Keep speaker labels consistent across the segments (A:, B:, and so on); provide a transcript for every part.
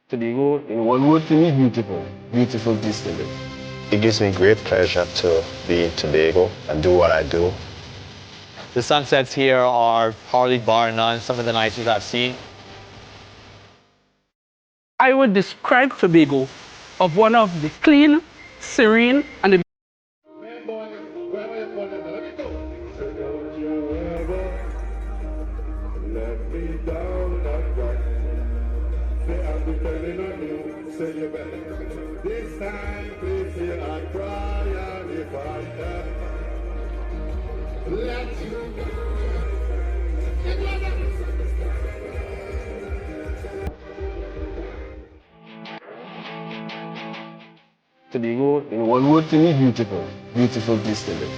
A: Tobago, in one word to me, beautiful. Beautiful distillery.
B: It gives me great pleasure to be in Tobago and do what I do.
C: The sunsets here are hardly bar none some of the nicest I've seen.
D: I would describe Tobago of one of the clean, serene, and the
A: Tobago, in one word to me, beautiful. Beautiful distillery.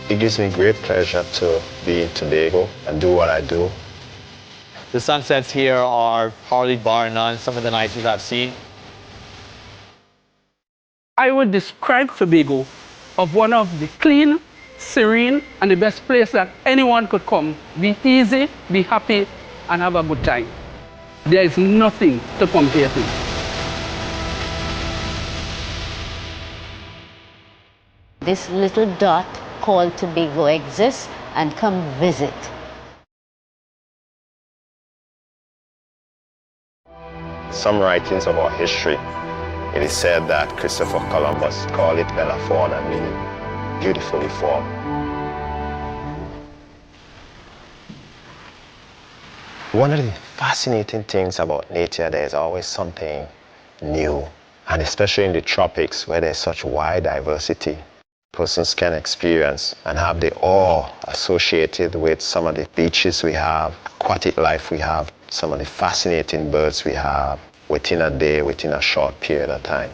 B: It gives me great pleasure to be in Tobago and do what I do.
C: The sunsets here are hardly bar none some of the nicest I've seen.
D: I would describe Tobago of one of the clean, serene, and the best place that anyone could come. Be easy, be happy, and have a good time. There is nothing to compare to.
E: This little dot called Tobago exists, and come visit.
B: Some writings of our history, it is said that Christopher Columbus called it Bella Fauna, meaning beautifully formed. One of the fascinating things about nature, there's always something new, and especially in the tropics where there's such wide diversity, persons can experience and have the awe associated with some of the beaches we have, aquatic life we have, some of the fascinating birds we have within a day, within a short period of time.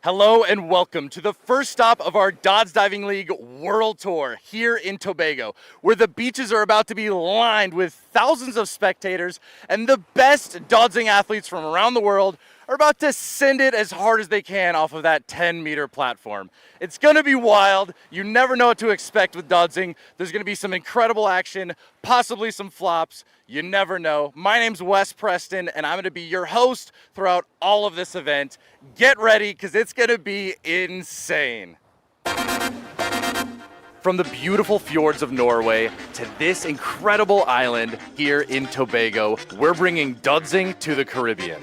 F: Hello and welcome to the first stop of our Dodds Diving League World Tour here in Tobago, where the beaches are about to be lined with thousands of spectators and the best Dødsing athletes from around the world are about to send it as hard as they can off of that 10-meter platform. It's gonna be wild. You never know what to expect with Dødsing. There's gonna be some incredible action, possibly some flops. You never know. My name's Wes Preston, and I'm gonna be your host throughout all of this event. Get ready, because it's gonna be insane. From the beautiful fjords of Norway to this incredible island here in Tobago, we're bringing Dødsing to the Caribbean.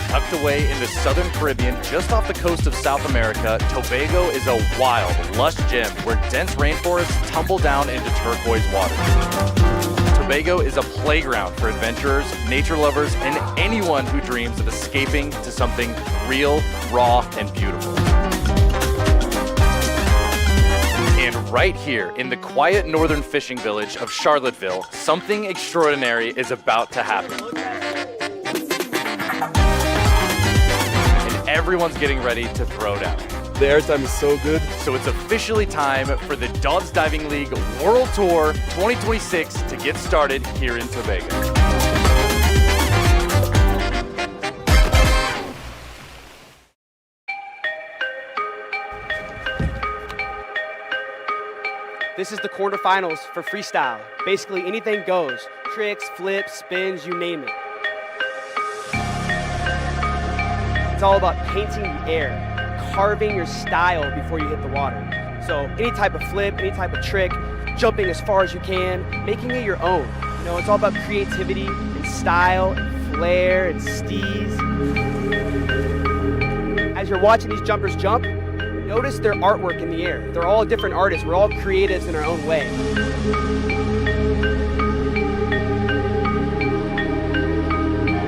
F: Tucked away in the southern Caribbean, just off the coast of South America, Tobago is a wild, lush gem where dense rainforests tumble down into turquoise waters. Tobago is a playground for adventurers, nature lovers, and anyone who dreams of escaping to something real, raw, and beautiful. And right here in the quiet northern fishing village of Charlottesville, something extraordinary is about to happen. Everyone's getting ready to throw down.
A: The airtime is so good.
F: So it's officially time for the Døds Diving League World Tour 2026 to get started here in Tobago.
G: This is the quarterfinals for freestyle. Basically anything goes. Tricks, flips, spins, you name it. It's all about painting the air, carving your style before you hit the water. So any type of flip, any type of trick, jumping as far as you can, making it your own. You know, it's all about creativity and style and flair and steez. As you're watching these jumpers jump, notice their artwork in the air. They're all different artists. We're all creatives in our own way.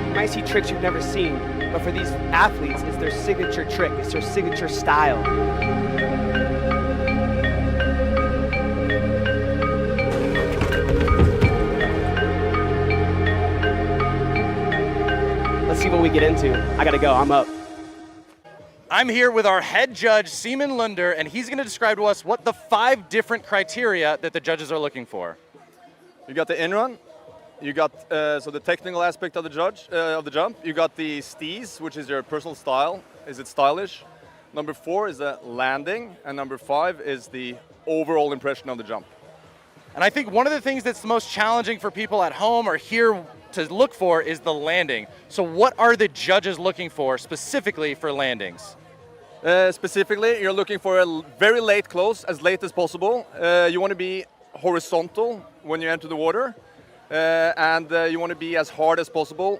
G: You might see tricks you've never seen, but for these athletes, it's their signature trick. It's their signature style. what we get into. I gotta go, I'm up.
F: I'm here with our head judge, Seaman Lunder, and he's gonna describe to us what the 5 different criteria that the judges are looking for.
H: You got the in-run, you got so the technical aspect of the jump. You got the steez, which is your personal style. Is it stylish? Number 4 is the landing, and number 5 is the overall impression of the jump.
F: And I think one of the things that's the most challenging for people at home or here to look for is the landing. So what are the judges looking for specifically for landings?
H: Specifically, you're looking for a very late close, as late as possible. You want to be horizontal when you enter the water, and you want to be as hard as possible,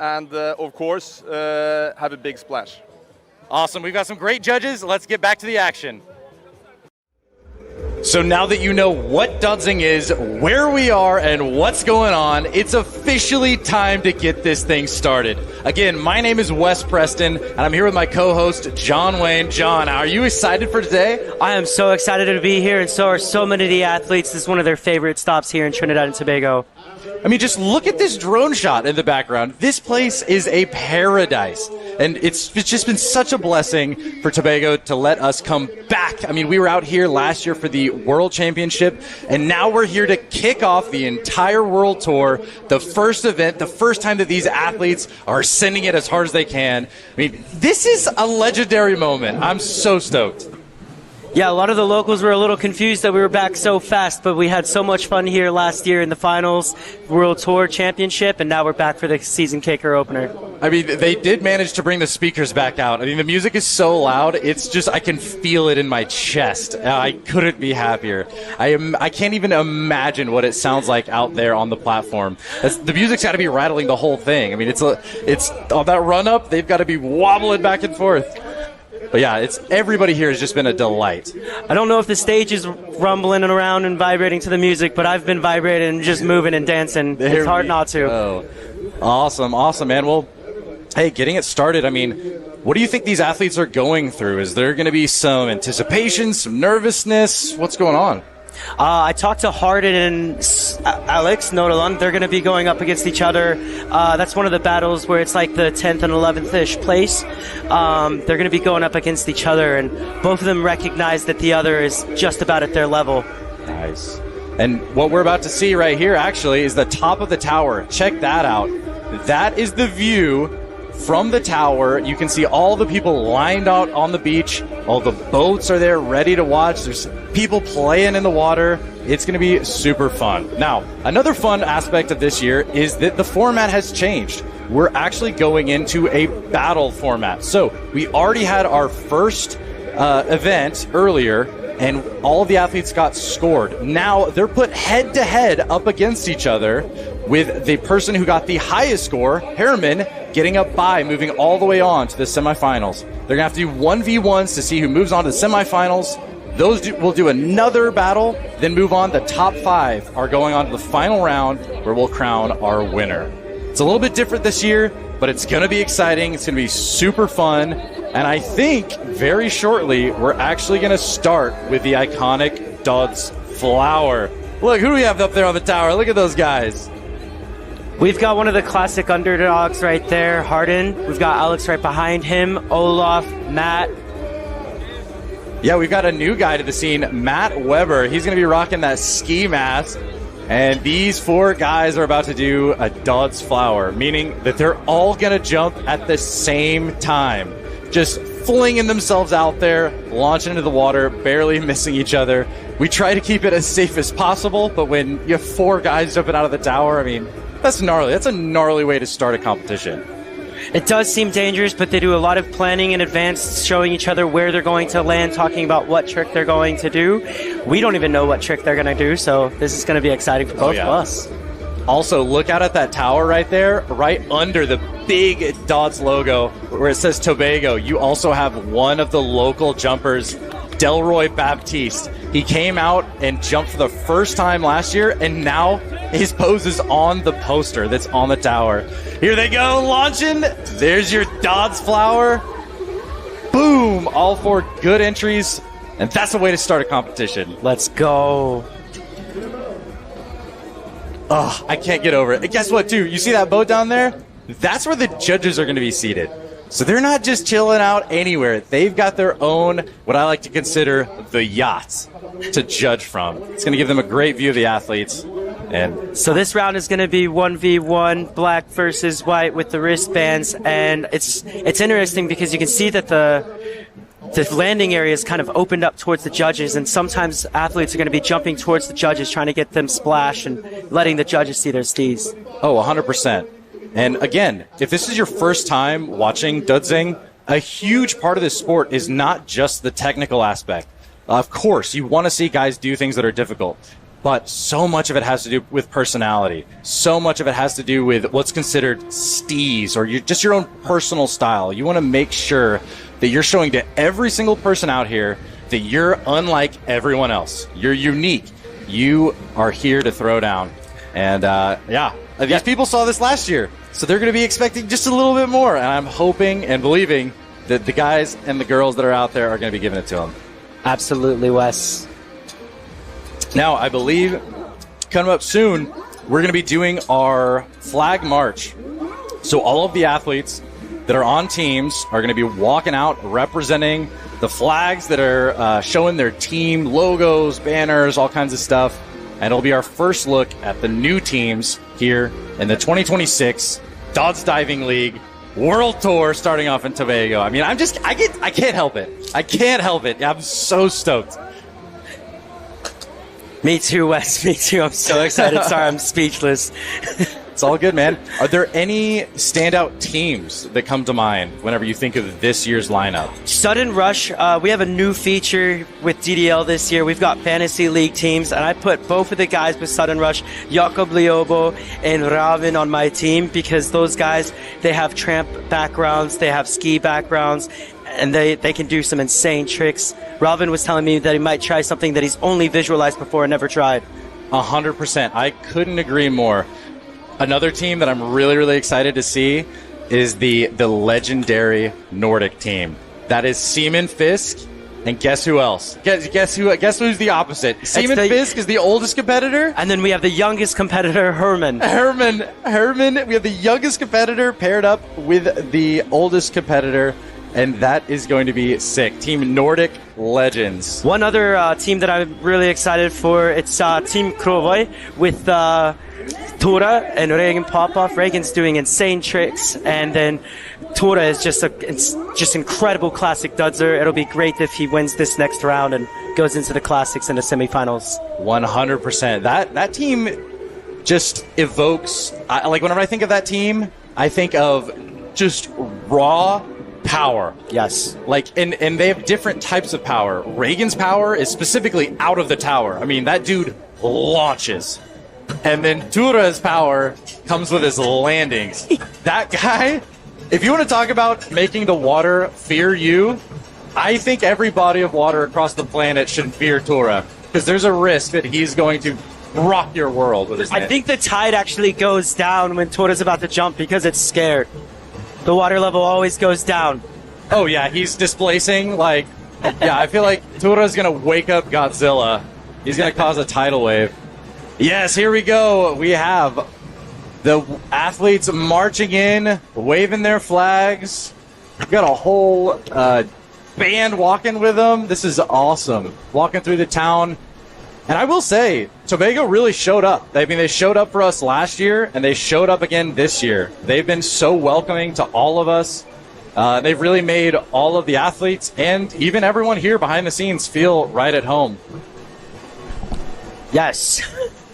H: and of course, have a big splash.
F: Awesome, we've got some great judges. Let's get back to the action. So now that you know what Dødsing is, where we are, and what's going on, it's officially time to get this thing started. Again, my name is Wes Preston, and I'm here with my co-host, John Wayne. John, are you excited for today?
I: I am so excited to be here, and so are so many of the athletes. This is one of their favorite stops here in Trinidad and Tobago.
F: I mean, just look at this drone shot in the background. This place is a paradise. And it's just been such a blessing for Tobago to let us come back. I mean, we were out here last year for the World Championship, and now we're here to kick off the entire World Tour, the first event, the first time that these athletes are sending it as hard as they can. I mean, this is a legendary moment. I'm so stoked.
I: Yeah, a lot of the locals were a little confused that we were back so fast, but we had so much fun here last year in the finals, World Tour Championship, and now we're back for the season kicker opener.
F: I mean, they did manage to bring the speakers back out. I mean, the music is so loud, it's just, I can feel it in my chest. I couldn't be happier. I can't even imagine what it sounds like out there on the platform. The music's got to be rattling the whole thing. I mean, it's on that run-up, they've got to be wobbling back and forth. But yeah, everybody here has just been a delight.
I: I don't know if the stage is rumbling around and vibrating to the music, but I've been vibrating and just moving and dancing. It's hard not to.
F: Oh, awesome, man. Well, hey, getting it started, I mean, what do you think these athletes are going through? Is there going to be some anticipation, some nervousness? What's going on?
I: I talked to Hardin and Alex Nodalan. They're going to be going up against each other. That's one of the battles where it's like the 10th and 11th-ish place. They're going to be going up against each other, and both of them recognize that the other is just about at their level.
F: Nice. And what we're about to see right here, actually, is the top of the tower. Check that out. That is the view from the tower. You can see all the people lined out on the beach. All the boats are there ready to watch. There's people playing in the water. It's going to be super fun. Now, another fun aspect of this year is that the format has changed. We're actually going into a battle format. So we already had our first event earlier, and all of the athletes got scored. Now they're put head-to-head up against each other, with the person who got the highest score, Harriman, getting up by, moving all the way on to the semifinals. They're going to have to do 1v1s to see who moves on to the semifinals. Those will do another battle, then move on. The top 5 are going on to the final round, where we'll crown our winner. It's a little bit different this year, but it's going to be exciting. It's going to be super fun. And I think very shortly, we're actually going to start with the iconic Døds flower. Look, who do we have up there on the tower? Look at those guys.
I: We've got one of the classic underdogs right there, Hardin. We've got Alex right behind him, Olaf, Matt.
F: Yeah, we've got a new guy to the scene, Matt Weber. He's going to be rocking that ski mask. And these 4 guys are about to do a Døds flower, meaning that they're all going to jump at the same time. Just flinging themselves out there, launching into the water, barely missing each other. We try to keep it as safe as possible, but when you have 4 guys jumping out of the tower, I mean, that's gnarly. That's a gnarly way to start a competition.
I: It does seem dangerous, but they do a lot of planning in advance, showing each other where they're going to land, talking about what trick they're going to do. We don't even know what trick they're going to do, so this is going to be exciting for both of us.
F: Also, look out at that tower right there, right under the big Døds logo where it says Tobago. You also have one of the local jumpers, Delroy Baptiste. He came out and jumped for the first time last year, and now his pose is on the poster that's on the tower. Here they go, launching. There's your Døds flower. Boom! All 4 good entries, and that's a way to start a competition.
I: Let's go.
F: Oh, I can't get over it. And guess what, too? You see that boat down there? that's where the judges are going to be seated. So they're not just chilling out anywhere. They've got their own, what I like to consider, the yachts to judge from. It's going to give them a great view of the athletes. And
I: so this round is going to be 1v1, black versus white with the wristbands, and it's interesting because you can see that the landing area is kind of opened up towards the judges, and sometimes athletes are going to be jumping towards the judges, trying to get them splash and letting the judges see their steeds.
F: Oh, 100%. And again, if this is your first time watching Dødsing, a huge part of this sport is not just the technical aspect. Of course, you want to see guys do things that are difficult, but so much of it has to do with personality. So much of it has to do with what's considered steez, or just your own personal style. You want to make sure that you're showing to every single person out here that you're unlike everyone else. You're unique. You are here to throw down. And these people saw this last year, so they're going to be expecting just a little bit more. And I'm hoping and believing that the guys and the girls that are out there are going to be giving it to them.
I: Absolutely, Wes.
F: Now, I believe coming up soon, we're going to be doing our flag march. So all of the athletes that are on teams are going to be walking out representing the flags that are showing their team logos, banners, all kinds of stuff. And it'll be our first look at the new teams here in the 2026 Døds Diving League World Tour starting off in Tobago. I mean, I can't help it. I can't help it. I'm so stoked.
I: Me too, Wes. Me too. I'm so excited. Sorry, I'm speechless.
F: It's all good, man. Are there any standout teams that come to mind whenever you think of this year's lineup?
I: Sudden Rush. We have a new feature with DDL this year. We've got Fantasy League teams, and I put both of the guys with Sudden Rush, Jakob Liobo and Ravin, on my team because those guys, they have tramp backgrounds, they have ski backgrounds, and they can do some insane tricks. Ravin was telling me that he might try something that he's only visualized before and never tried.
F: 100%. I couldn't agree more. Another team that I'm really, really excited to see is the legendary Nordic team. That is Seaman Fisk, and guess who else? Guess who's the opposite? Seaman Fisk is the oldest competitor,
I: and then we have the youngest competitor, Herman.
F: Herman. We have the youngest competitor paired up with the oldest competitor, and that is going to be sick. Team Nordic Legends.
I: One other team that I'm really excited for, it's Team Krovoi with Tora and Regan Popoff. Regan's doing insane tricks, and then Tora is just incredible classic dudzer. It'll be great if he wins this next round and goes into the classics and the semifinals.
F: 100%. That team just evokes, like whenever I think of that team, I think of just raw power.
I: Yes.
F: Like, and they have different types of power. Reagan's power is specifically out of the tower. I mean, that dude launches. And then Tura's power comes with his landings. That guy, if you want to talk about making the water fear you, I think every body of water across the planet should fear Tura, because there's a risk that he's going to rock your world with his net.
I: I think the tide actually goes down when Tura's about to jump because it's scared. The water level always goes down.
F: Oh yeah, he's displacing, like, yeah, I feel like Tura's going to wake up Godzilla. He's going to cause a tidal wave. Yes, here we go. We have the athletes marching in, waving their flags. We've got a whole band walking with them. This is awesome. Walking through the town. And I will say, Tobago really showed up. I mean, they showed up for us last year, and they showed up again this year. They've been so welcoming to all of us. They've really made all of the athletes and even everyone here behind the scenes feel right at home.
I: Yes.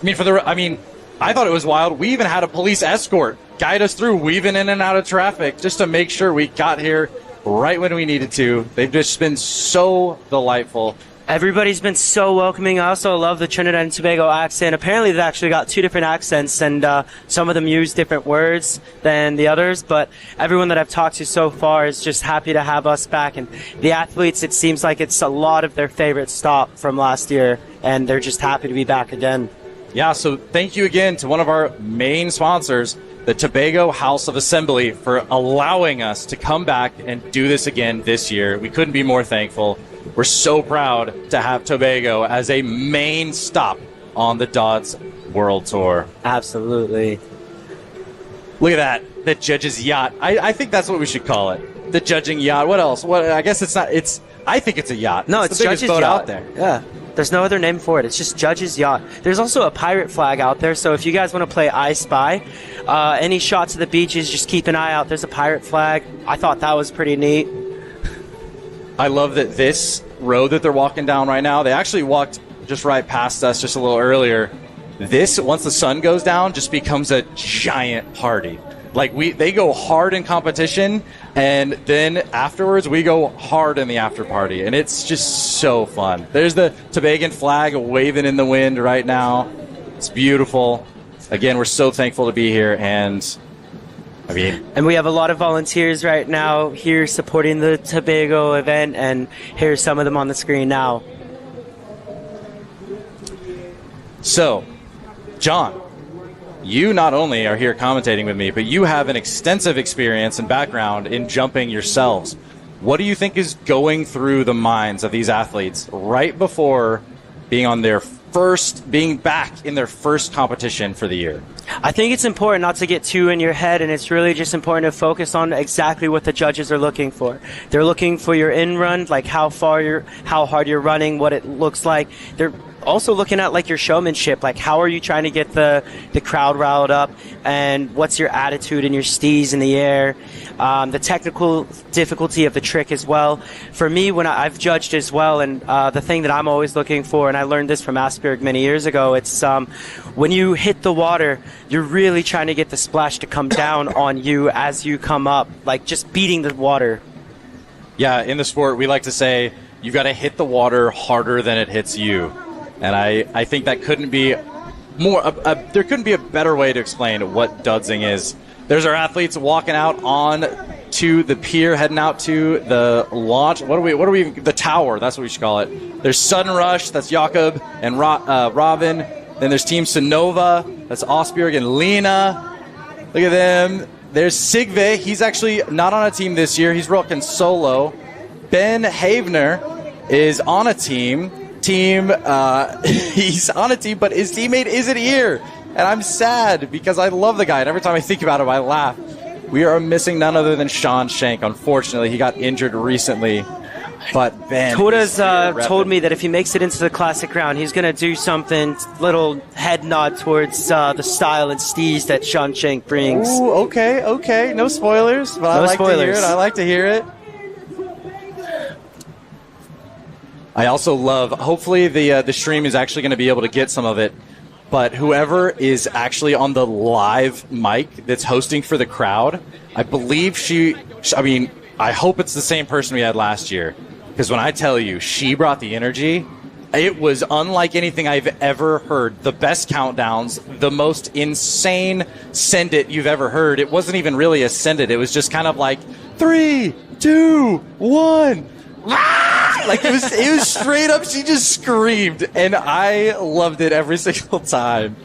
F: I mean, I thought it was wild. We even had a police escort guide us through, weaving in and out of traffic, just to make sure we got here right when we needed to. They've just been so delightful.
I: Everybody's been so welcoming. I also love the Trinidad and Tobago accent. Apparently, they've actually got two different accents, and some of them use different words than the others. But everyone that I've talked to so far is just happy to have us back. And the athletes, it seems like it's a lot of their favorite stop from last year, and they're just happy to be back again.
F: Yeah, so thank you again to one of our main sponsors, the Tobago House of Assembly, for allowing us to come back and do this again this year. We couldn't be more thankful. We're so proud to have Tobago as a main stop on the Døds World Tour.
I: Absolutely.
F: Look at that. The judge's yacht. I think that's what we should call it. The judging yacht. What else? What? I guess it's not. I think it's a yacht.
I: No, it's
F: the biggest
I: judge's
F: boat
I: yacht
F: out there.
I: Yeah. There's no other name for it. It's just Judge's Yacht. There's also a pirate flag out there, so if you guys want to play I Spy, any shots of the beaches, just keep an eye out. There's a pirate flag. I thought that was pretty neat.
F: I love that this road that they're walking down right now, they actually walked just right past us just a little earlier. This, once the sun goes down, just becomes a giant party. Like, they go hard in competition, and then afterwards we go hard in the after party, and it's just so fun. There's the Tobago flag waving in the wind right now. It's beautiful. Again, we're so thankful to be here, and
I: and we have a lot of volunteers right now here supporting the Tobago event, and here's some of them on the screen now.
F: So, John, you not only are here commentating with me, but you have an extensive experience and background in jumping yourselves. What do you think is going through the minds of these athletes right before being back in their first competition for the year?
I: I think it's important not to get too in your head, and it's really just important to focus on exactly what the judges are looking for. They're looking for your in run, like how hard you're running, what it looks like. They're also looking at like your showmanship, like how are you trying to get the crowd riled up, and what's your attitude and your steez in the air, the technical difficulty of the trick as well. For me, when I've judged as well, and the thing that I'm always looking for, and I learned this from Asperg many years ago, it's when you hit the water, you're really trying to get the splash to come down on you as you come up, like just beating the water.
F: Yeah, in the sport, we like to say you got to hit the water harder than it hits you. And I think that couldn't be there couldn't be a better way to explain what Dødsing is. There's our athletes walking out on to the pier, heading out to the launch. What are we, the tower, that's what we should call it. There's Sudden Rush, that's Jakob and Robin. Then there's Team Sonova, that's Osbjørg and Lena. Look at them. There's Sigve, he's actually not on a team this year, he's rocking solo. Ben Havner is on a team. He's on a team, but his teammate isn't here, and I'm sad because I love the guy, and every time I think about him I laugh. We are missing none other than Sean Shank. Unfortunately, he got injured recently, but Ben
I: Toda's told me that if he makes it into the classic round, he's going to do something, little head nod towards the style and steez that Sean Shank brings.
F: Ooh, okay, no spoilers, but
I: no
F: I
I: spoilers.
F: I like to hear it. I also love, hopefully the stream is actually going to be able to get some of it, but whoever is actually on the live mic that's hosting for the crowd, I believe I hope it's the same person we had last year, because when I tell you she brought the energy, it was unlike anything I've ever heard. The best countdowns, the most insane send it you've ever heard. It wasn't even really a send it, it was just kind of like 3, 2, 1. Like it was straight up, she just screamed, and I loved it every single time.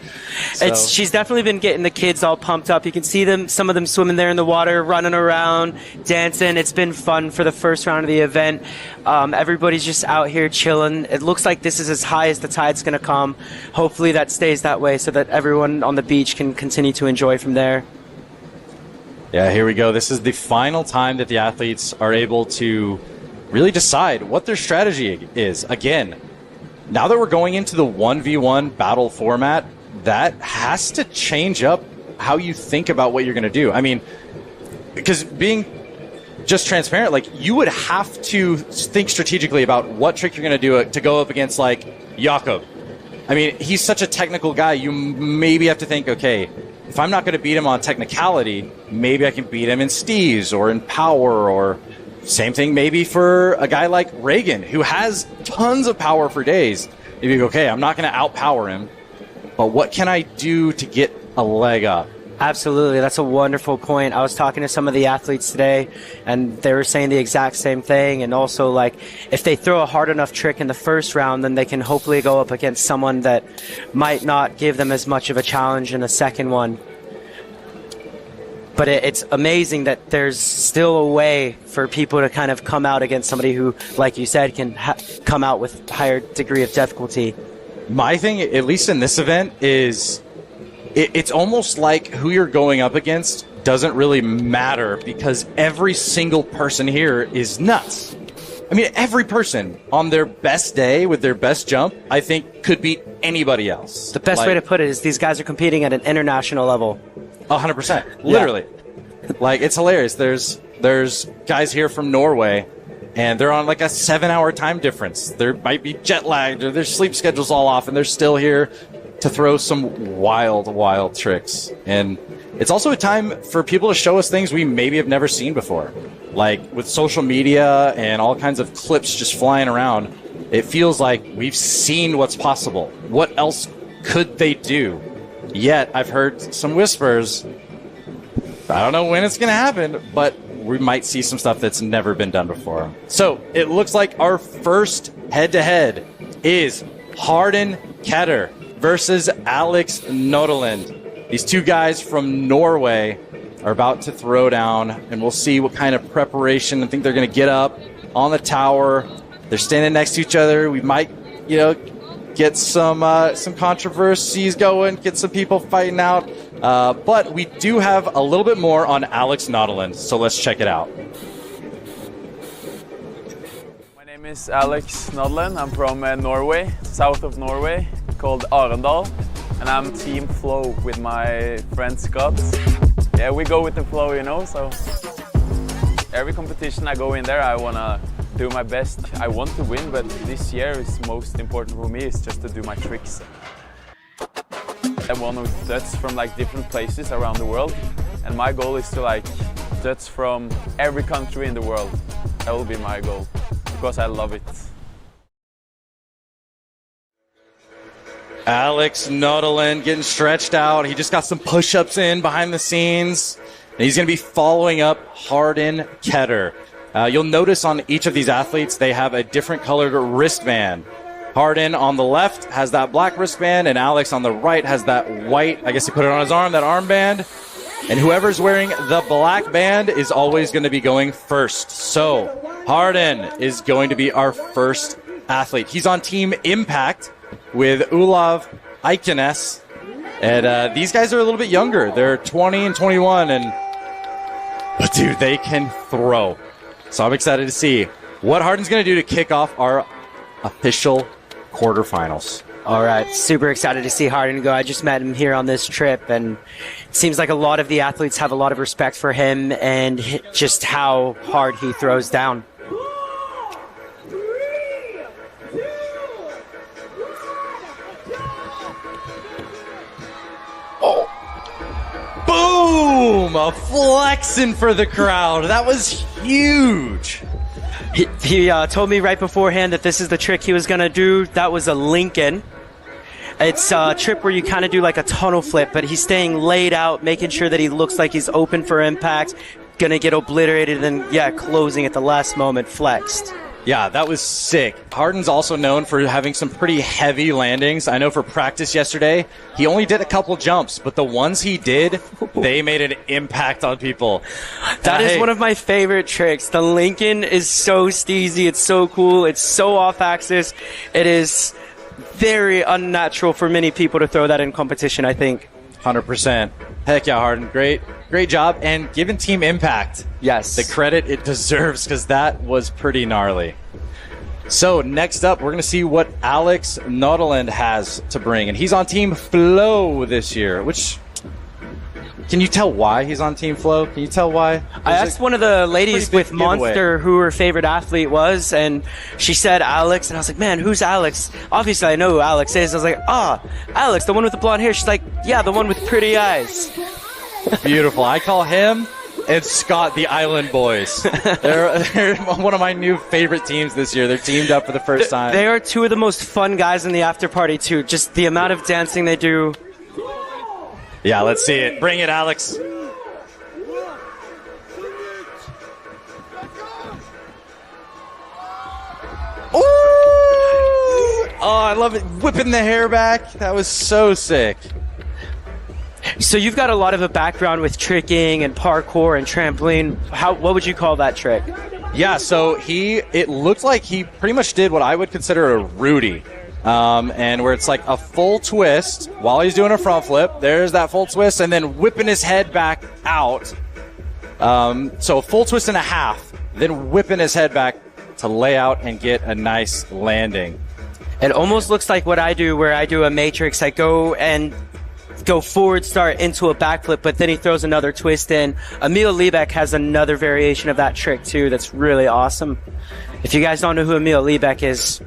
F: So.
I: She's definitely been getting the kids all pumped up. You can see them, some of them swimming there in the water, running around, dancing. It's been fun for the first round of the event. Everybody's just out here chilling. It looks like this is as high as the tide's going to come. Hopefully that stays that way so that everyone on the beach can continue to enjoy from there.
F: Yeah, here we go. This is the final time that the athletes are able to really decide what their strategy is. Again, now that we're going into the 1v1 battle format, that has to change up how you think about what you're going to do. I mean, because being just transparent, like, you would have to think strategically about what trick you're going to do to go up against, like, Jakob. I mean, he's such a technical guy, you maybe have to think, okay, if I'm not going to beat him on technicality, maybe I can beat him in steez or in power, or same thing maybe for a guy like Reagan, who has tons of power for days. If you go, okay, I'm not going to outpower him, but what can I do to get a leg up?
I: Absolutely. That's a wonderful point. I was talking to some of the athletes today, and they were saying the exact same thing. And also, like, if they throw a hard enough trick in the first round, then they can hopefully go up against someone that might not give them as much of a challenge in the second one. But it's amazing that there's still a way for people to kind of come out against somebody who, like you said, can come out with higher degree of difficulty.
F: My thing, at least in this event, is it's almost like who you're going up against doesn't really matter because every single person here is nuts. I mean, every person on their best day with their best jump, I think, could beat anybody else.
I: The best way to put it is these guys are competing at an international level.
F: 100%. Literally. Yeah. Like, it's hilarious. There's guys here from Norway, and they're on like a 7-hour time difference. There might be jet lagged, or their sleep schedule's all off, and they're still here to throw some wild, wild tricks. And it's also a time for people to show us things we maybe have never seen before. Like, with social media and all kinds of clips just flying around, it feels like we've seen what's possible. What else could they do? Yet, I've heard some whispers. I don't know when it's going to happen, but we might see some stuff that's never been done before. So, it looks like our first head-to-head is Harden Ketter versus Alex Nodeland. These two guys from Norway are about to throw down, and we'll see what kind of preparation. I think they're going to get up on the tower. They're standing next to each other. We might, get some controversies going, get some people fighting out. But we do have a little bit more on Alex Nodeland, so let's check it out.
J: My name is Alex Nodeland. I'm from Norway, south of Norway, called Arendal, and I'm Team Flow with my friend Scott. Yeah, we go with the flow, so every competition I go in there, I want to do my best. I want to win, but this year is most important for me is just to do my tricks. I'm one of Døds from different places around the world, and my goal is to Døds from every country in the world. That will be my goal, because I love it.
F: Alex Nodeland getting stretched out. He just got some push-ups in behind the scenes. And he's going to be following up Harden Ketter. You'll notice on each of these athletes, they have a different colored wristband. Harden on the left has that black wristband, and Alex on the right has that white, I guess he put it on his arm, that armband. And whoever's wearing the black band is always going to be going first. So Harden is going to be our first athlete. He's on Team Impact with Olav Eikenes. And these guys are a little bit younger. They're 20 and 21. But, dude, they can throw. So I'm excited to see what Harden's going to do to kick off our official quarterfinals.
I: All right, super excited to see Harden go. I just met him here on this trip, and it seems like a lot of the athletes have a lot of respect for him and just how hard he throws down.
F: Boom! A flexing for the crowd. That was huge.
I: He told me right beforehand that this is the trick he was going to do. That was a Lincoln. It's a trip where you kind of do like a tunnel flip, but he's staying laid out, making sure that he looks like he's open for impact, going to get obliterated, and closing at the last moment, flexed.
F: Yeah, that was sick. Harden's also known for having some pretty heavy landings. I know for practice yesterday, he only did a couple jumps, but the ones he did, they made an impact on people.
I: That is one of my favorite tricks. The Lincoln is so steezy. It's so cool. It's so off axis. It is very unnatural for many people to throw that in competition, I think.
F: 100%. Heck yeah, Harden. Great job. And given Team Impact,
I: yes,
F: the credit it deserves, because that was pretty gnarly. So next up, we're going to see what Alex Nodeland has to bring. And he's on Team Flow this year, which... Can you tell why he's on Team Flow? Can you tell why?
I: I asked one of the ladies with Monster who her favorite athlete was, and she said Alex, and I was like, man, who's Alex? Obviously, I know who Alex is. I was like, Alex, the one with the blonde hair. She's like, yeah, the one with pretty eyes.
F: Beautiful. I call him and Scott the Island Boys. They're one of my new favorite teams this year. They're teamed up for the first time.
I: They are two of the most fun guys in the after party, too. Just the amount of dancing they do.
F: Yeah, let's see it. Bring it, Alex. Ooh! Oh, I love it. Whipping the hair back. That was so sick.
I: So you've got a lot of a background with tricking and parkour and trampoline. What would you call that trick?
F: Yeah, so it looked like he pretty much did what I would consider a Rudy. and where it's like a full twist while he's doing a front flip. There's that full twist, and then whipping his head back out. So a full twist and a half, then whipping his head back to lay out and get a nice landing.
I: It almost looks like what I do, where I do a matrix. I go forward start into a backflip, but then he throws another twist in. Emil Liebeck has another variation of that trick too that's really awesome. If you guys don't know who Emil Liebeck is,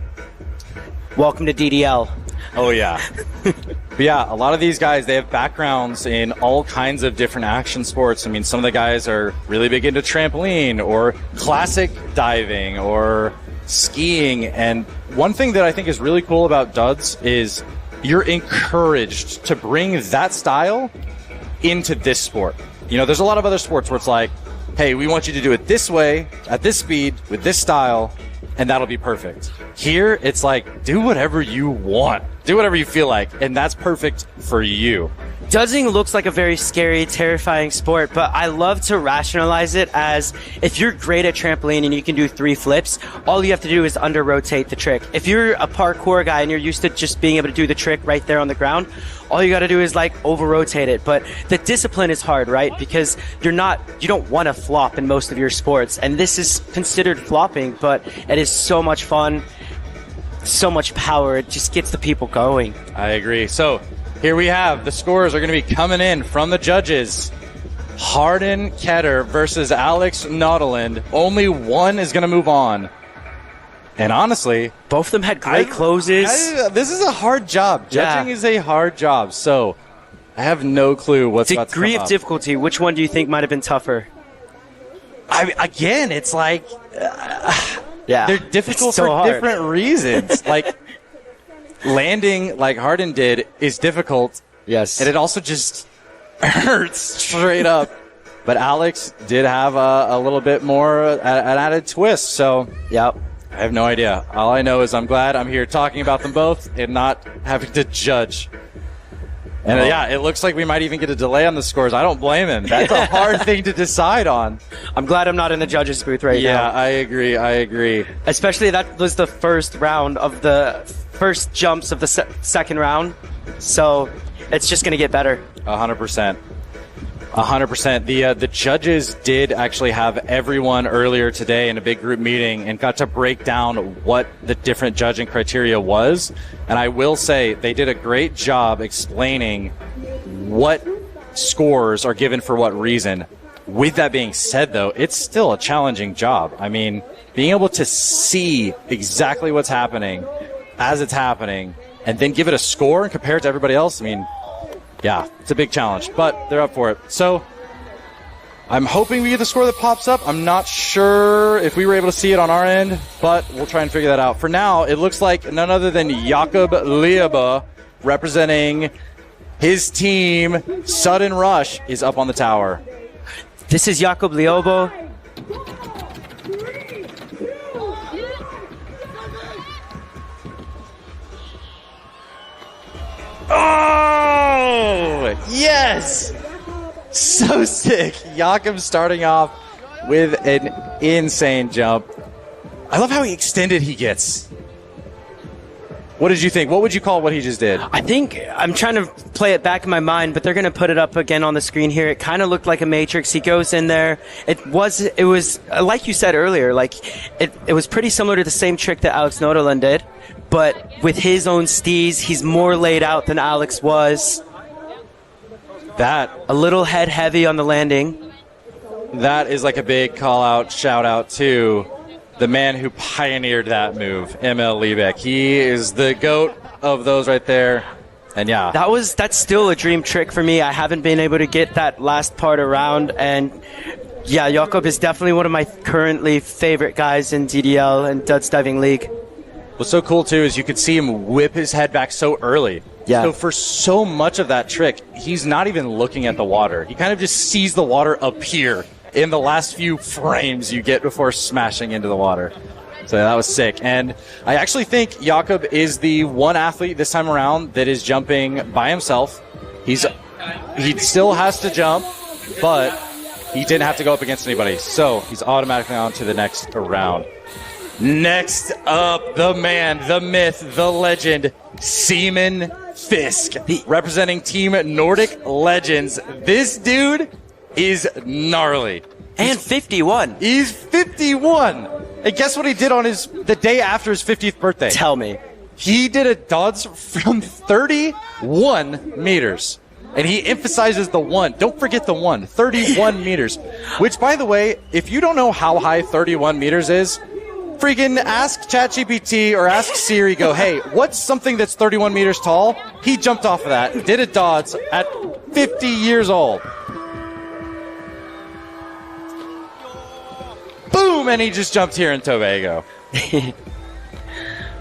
I: welcome to DDL.
F: Oh yeah. But yeah, a lot of these guys, they have backgrounds in all kinds of different action sports. I mean, some of the guys are really big into trampoline or classic diving or skiing. And one thing that I think is really cool about Duds is you're encouraged to bring that style into this sport. You know, there's a lot of other sports where it's like, hey, we want you to do it this way, at this speed, with this style, and that'll be perfect. Here, it's like, do whatever you want. Do whatever you feel like, and that's perfect for you.
I: Dødsing looks like a very scary, terrifying sport, but I love to rationalize it as if you're great at trampoline and you can do 3 flips, all you have to do is under-rotate the trick. If you're a parkour guy and you're used to just being able to do the trick right there on the ground, all you got to do is like over-rotate it. But the discipline is hard, right? Because you don't want to flop in most of your sports, and this is considered flopping, but it is so much fun, so much power. It just gets the people going.
F: I agree. So here we have the scores are going to be coming in from the judges. Harden Ketter versus Alex Naudeland. Only one is going to move on. And honestly,
I: both of them had great closes.
F: This is a hard job. Judging is a hard job. So I have no clue what's about to come
I: Degree of
F: up.
I: difficulty, which one do you think might have been tougher?
F: Again, it's like
I: yeah,
F: they're difficult
I: so
F: for
I: hard.
F: different reasons. Like landing like Harden did is difficult.
I: Yes.
F: And it also just hurts straight up. But Alex did have a little bit more, an added twist. So,
I: yep.
F: I have no idea. All I know is I'm glad I'm here talking about them both and not having to judge. And yeah, it looks like we might even get a delay on the scores. I don't blame him. That's a hard thing to decide on.
I: I'm glad I'm not in the judges' booth right now.
F: Yeah, I agree.
I: Especially that was the first round of the first jumps of the second round. So it's just going to get better.
F: 100%. 100%. The judges did actually have everyone earlier today in a big group meeting and got to break down what the different judging criteria was. And I will say they did a great job explaining what scores are given for what reason. With that being said, though, it's still a challenging job. I mean, being able to see exactly what's happening as it's happening and then give it a score and compare it to everybody else, I mean, yeah, it's a big challenge, but they're up for it. So I'm hoping we get the score that pops up. I'm not sure if we were able to see it on our end, but we'll try and figure that out. For now, it looks like none other than Jakob Lieba, representing his team, Sudden Rush, is up on the tower.
I: This is Jakob Lieba.
F: Oh, yes! So sick. Jakob starting off with an insane jump. I love how extended he gets. What did you think? What would you call what he just did?
I: I think I'm trying to play it back in my mind, but they're going to put it up again on the screen here. It kind of looked like a matrix. He goes in there. It was like you said earlier, like it was pretty similar to the same trick that Alex Naudeland did, but with his own steez, he's more laid out than Alex was.
F: That
I: a little head heavy on the landing.
F: That is like a big call out, shout out to the man who pioneered that move, Emil Liebeck. He is the GOAT of those right there. And yeah.
I: That's still a dream trick for me. I haven't been able to get that last part around, and yeah, Jakob is definitely one of my currently favorite guys in DDL and Døds Diving League.
F: What's so cool too is you could see him whip his head back so early.
I: Yeah.
F: So for so much of that trick, he's not even looking at the water. He kind of just sees the water appear in the last few frames you get before smashing into the water. So that was sick. And I actually think Jakob is the one athlete this time around that is jumping by himself. He still has to jump, but he didn't have to go up against anybody. So he's automatically on to the next round. Next up, the man, the myth, the legend, Seaman Fisk, representing Team Nordic Legends. This dude is gnarly.
I: And 51.
F: He's 51. And guess what he did on the day after his 50th birthday?
I: Tell me.
F: He did a dodge from 31 meters. And he emphasizes the one. Don't forget the one. 31 meters. Which, by the way, if you don't know how high 31 meters is, freaking ask ChatGPT or ask Siri, go, hey, what's something that's 31 meters tall? He jumped off of that, did a dodge at 50 years old. Boom, and he just jumped here in Tobago.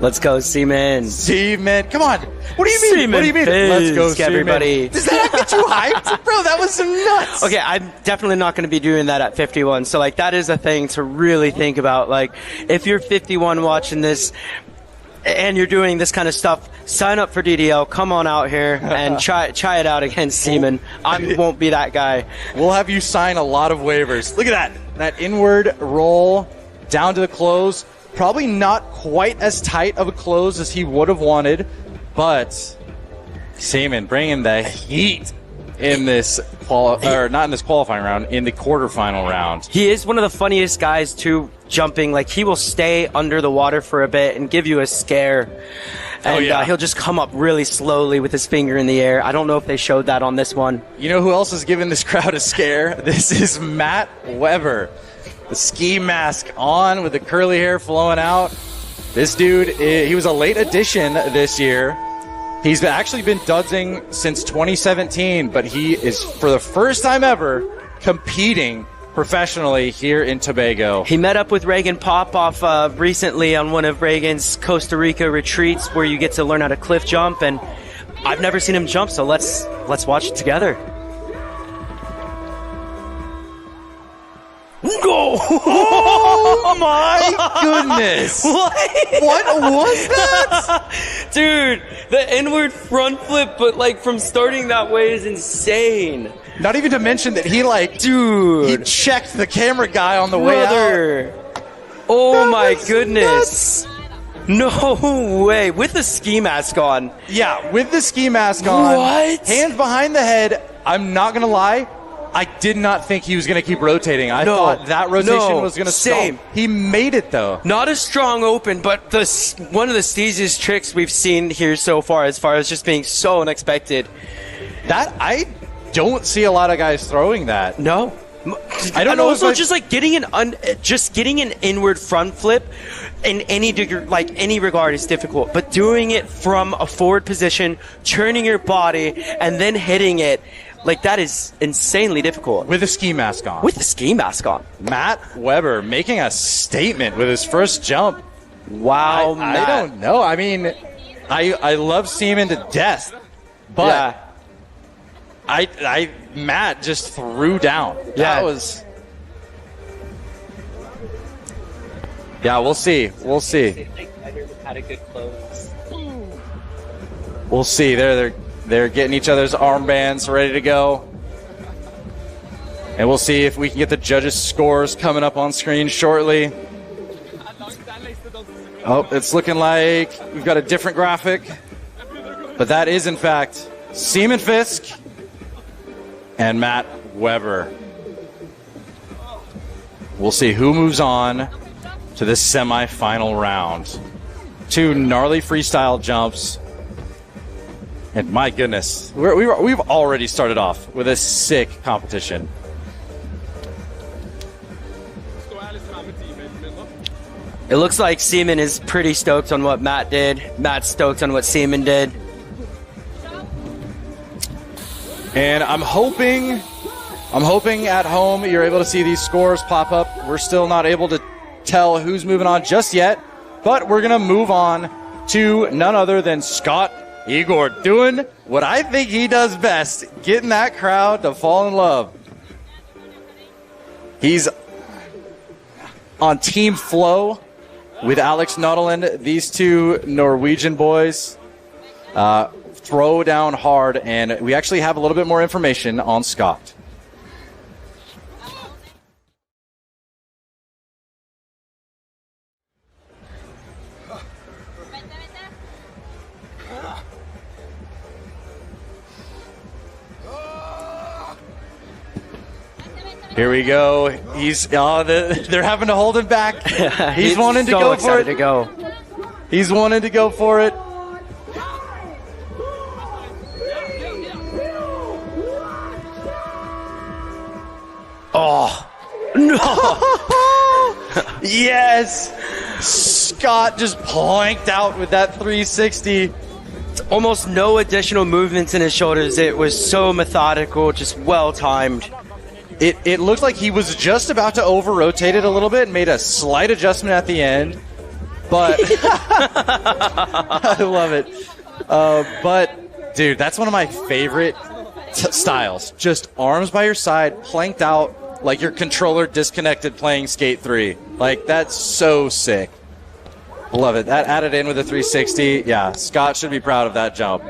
I: Let's go, Seaman.
F: Seaman, come on. What do you mean?
I: Seaman
F: What do you mean? Let's go, Seaman.
I: Everybody.
F: Does that get you hyped? Bro, that was some nuts.
I: Okay, I'm definitely not going to be doing that at 51. So, like, that is a thing to really think about. Like, if you're 51 watching this and you're doing this kind of stuff, sign up for DDL. Come on out here and try it out against Seaman. I won't be that guy.
F: We'll have you sign a lot of waivers. Look at that. That inward roll down to the close. Probably not quite as tight of a close as he would have wanted, but Seaman bringing the heat in this not in this qualifying round, in the quarterfinal round.
I: He is one of the funniest guys too, jumping. Like, he will stay under the water for a bit and give you a scare. And he'll just come up really slowly with his finger in the air. I don't know if they showed that on this one.
F: You know who else is giving this crowd a scare? This is Matt Weber. The ski mask on with the curly hair flowing out. This dude, he was a late addition this year. He's actually been dudsing since 2017, but he is, for the first time ever, competing professionally here in Tobago.
I: He met up with Reagan Popoff recently on one of Reagan's Costa Rica retreats where you get to learn how to cliff jump, and I've never seen him jump, so let's watch it together.
F: Go! Oh my goodness! What was that?
I: Dude, the inward front flip, but like from starting that way is insane.
F: Not even to mention that he he checked the camera guy on the way out.
I: Oh my goodness. No way. With the ski mask on.
F: Yeah, with the ski mask on.
I: What?
F: Hands behind the head. I'm not going to lie. I did not think he was going to keep rotating. I thought that rotation was going to stop. He made it, though.
I: Not a strong open, but one of the steeziest tricks we've seen here so far as just being so unexpected.
F: That, I don't see a lot of guys throwing that.
I: No.
F: I don't know.
I: Also, just like getting an inward front flip in any degree, like any regard, is difficult. But doing it from a forward position, turning your body, and then hitting it, like, that is insanely difficult.
F: With a ski mask on.
I: With the ski mask on.
F: Matt Weber making a statement with his first jump.
I: Wow,
F: I don't know. I mean, I love Seaman to death, but Matt just threw down. That was. Yeah, we'll see. We'll see.
I: Had a good close.
F: We'll see. They're getting each other's armbands ready to go. And we'll see if we can get the judges' scores coming up on screen shortly. Oh, it's looking like we've got a different graphic. But that is, in fact, Seaman Fisk and Matt Weber. We'll see who moves on to the semifinal round. Two gnarly freestyle jumps. And my goodness, we've already started off with a sick competition.
I: It looks like Seaman is pretty stoked on what Matt did. Matt's stoked on what Seaman did.
F: And I'm hoping at home you're able to see these scores pop up. We're still not able to tell who's moving on just yet, but we're going to move on to none other than Scott Igor, doing what I think he does best, getting that crowd to fall in love. He's on Team Flow with Alex Naudeland. These two Norwegian boys throw down hard, and we actually have a little bit more information on Scott. Here we go. They're having to hold him back. He's wanting to go for it. He's wanting to go for it.
I: Oh, no.
F: Yes. Scott just planked out with that 360.
I: Almost no additional movements in his shoulders. It was so methodical, just well timed.
F: It looked like he was just about to over-rotate it a little bit and made a slight adjustment at the end. But I love it. But, dude, that's one of my favorite styles. Just arms by your side, planked out, like your controller disconnected playing Skate 3. Like, that's so sick. Love it. That added in with a 360. Yeah, Scott should be proud of that jump.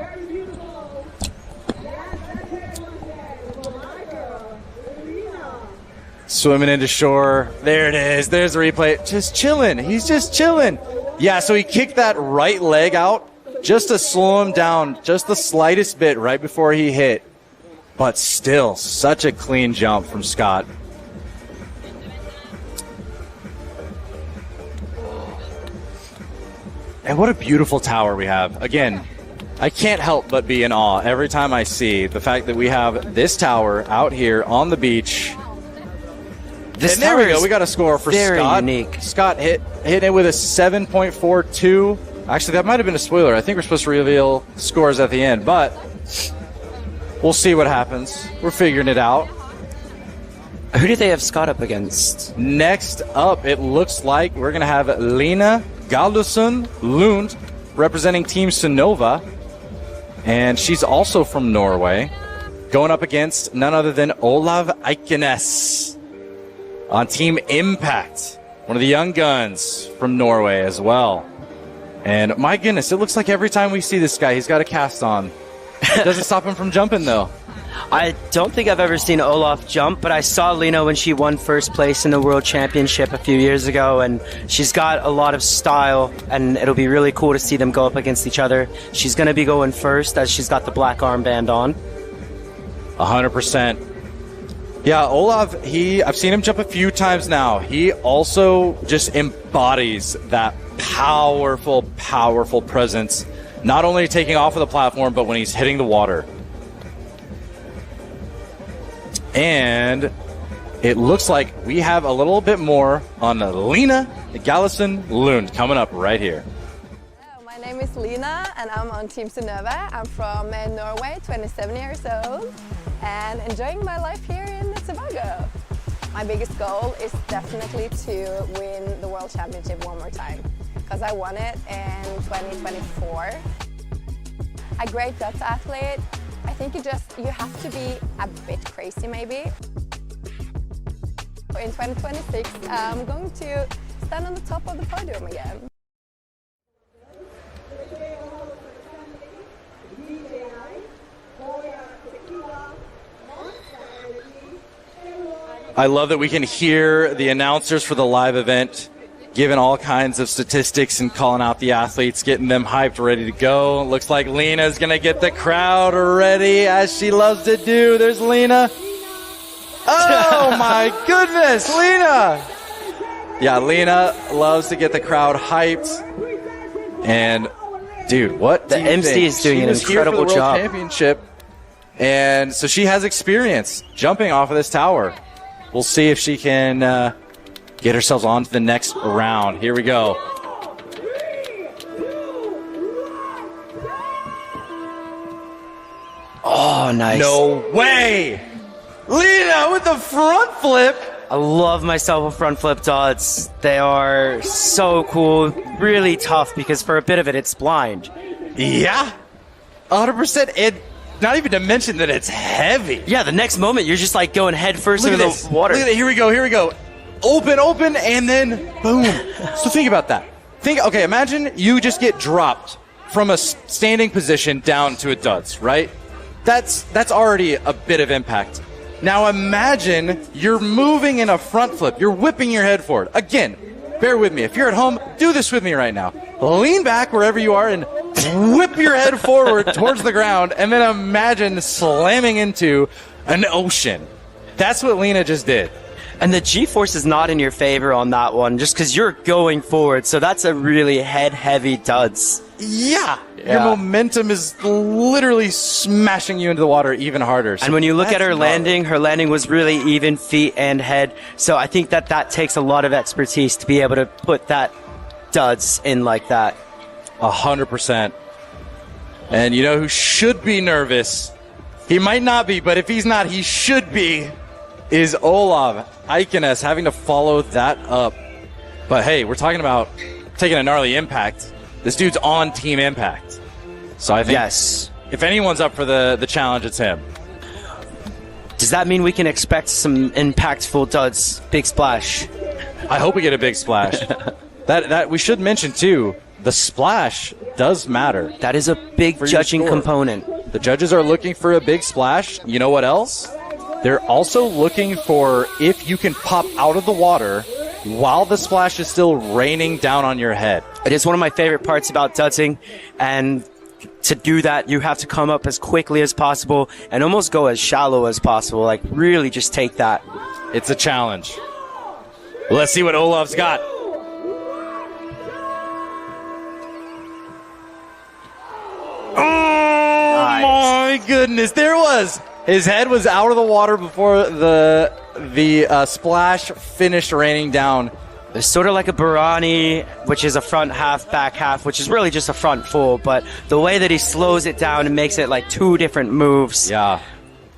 F: Swimming into shore. There it is. There's the replay. Just chilling. He's just chilling. Yeah, so he kicked that right leg out just to slow him down just the slightest bit right before he hit. But still, such a clean jump from Scott. And what a beautiful tower we have. Again, I can't help but be in awe every time I see the fact that we have this tower out here on the beach. And there we go. We got a score for Scott.
I: Very unique.
F: Scott hit it with a 7.42. Actually, that might have been a spoiler. I think we're supposed to reveal scores at the end, but we'll see what happens. We're figuring it out.
I: Who do they have Scott up against?
F: Next up, it looks like we're going to have Lena Galduson Lund representing Team Sonova. And she's also from Norway, going up against none other than Olav Eikenes on Team Impact, one of the young guns from Norway as well. And my goodness, it looks like every time we see this guy, he's got a cast on. It doesn't stop him from jumping, though.
I: I don't think I've ever seen Olaf jump, but I saw Lena when she won first place in the World Championship a few years ago, and she's got a lot of style, and it'll be really cool to see them go up against each other. She's going to be going first as she's got the black armband on.
F: 100%. Yeah, Olav, I've seen him jump a few times now. He also just embodies that powerful, powerful presence, not only taking off of the platform, but when he's hitting the water. And it looks like we have a little bit more on Lena Galduson Lund coming up right here.
K: Hello, my name is Lena and I'm on Team Sonova. I'm from Norway, 27 years old, and enjoying my life here in Tobago. My biggest goal is definitely to win the World Championship one more time, because I won it in 2024. A great Dutch athlete. I think you have to be a bit crazy maybe. In 2026, I'm going to stand on the top of the podium again.
F: I love that we can hear the announcers for the live event giving all kinds of statistics and calling out the athletes, getting them hyped, ready to go. Looks like Lena's going to get the crowd ready, as she loves to do. There's Lena. Oh, my goodness, Lena. Yeah, Lena loves to get the crowd hyped. And, dude, what
I: the MC is doing an incredible job.
F: World Championship, and so she has experience jumping off of this tower. We'll see if she can get herself on to the next round. Here we go.
I: Oh, nice.
F: No way! Lena with the front flip!
I: I love myself a front flip dots. They are so cool, really tough, because for a bit of it, it's blind.
F: Yeah, 100%. And not even to mention that it's heavy.
I: Yeah, the next moment, you're just like going head first into the water.
F: Look at it. Here we go. Open, and then boom. So think about that. Okay, imagine you just get dropped from a standing position down to a duds, right? That's already a bit of impact. Now imagine you're moving in a front flip. You're whipping your head forward. Again, bear with me. If you're at home, do this with me right now. Lean back wherever you are and whip your head forward towards the ground, and then imagine slamming into an ocean. That's what Lena just did.
I: And the G-force is not in your favor on that one, just because you're going forward. So that's a really head-heavy duds.
F: Yeah. Your momentum is literally smashing you into the water even harder. So
I: and when you look at her landing was really even feet and head. So I think that takes a lot of expertise to be able to put that duds in like that.
F: 100%. And you know who should be nervous? He might not be, but if he's not, he should be, is Olav Eikenes having to follow that up. But hey, we're talking about taking a gnarly impact. This dude's on Team Impact. So I think if anyone's up for the challenge, it's him.
I: Does that mean we can expect some impactful duds, big splash?
F: I hope we get a big splash. that we should mention too, the splash does matter.
I: That is a big judging component.
F: The judges are looking for a big splash. You know what else? They're also looking for if you can pop out of the water while the splash is still raining down on your head.
I: It is one of my favorite parts about dudsing, and to do that, you have to come up as quickly as possible and almost go as shallow as possible. Like, really just take that.
F: It's a challenge. Let's see what Olav's got. Oh, my goodness. There was. His head was out of the water before the splash finished raining down.
I: There's sort of like a Barani, which is a front half, back half, which is really just a front full. But the way that he slows it down and makes it like two different moves.
F: Yeah.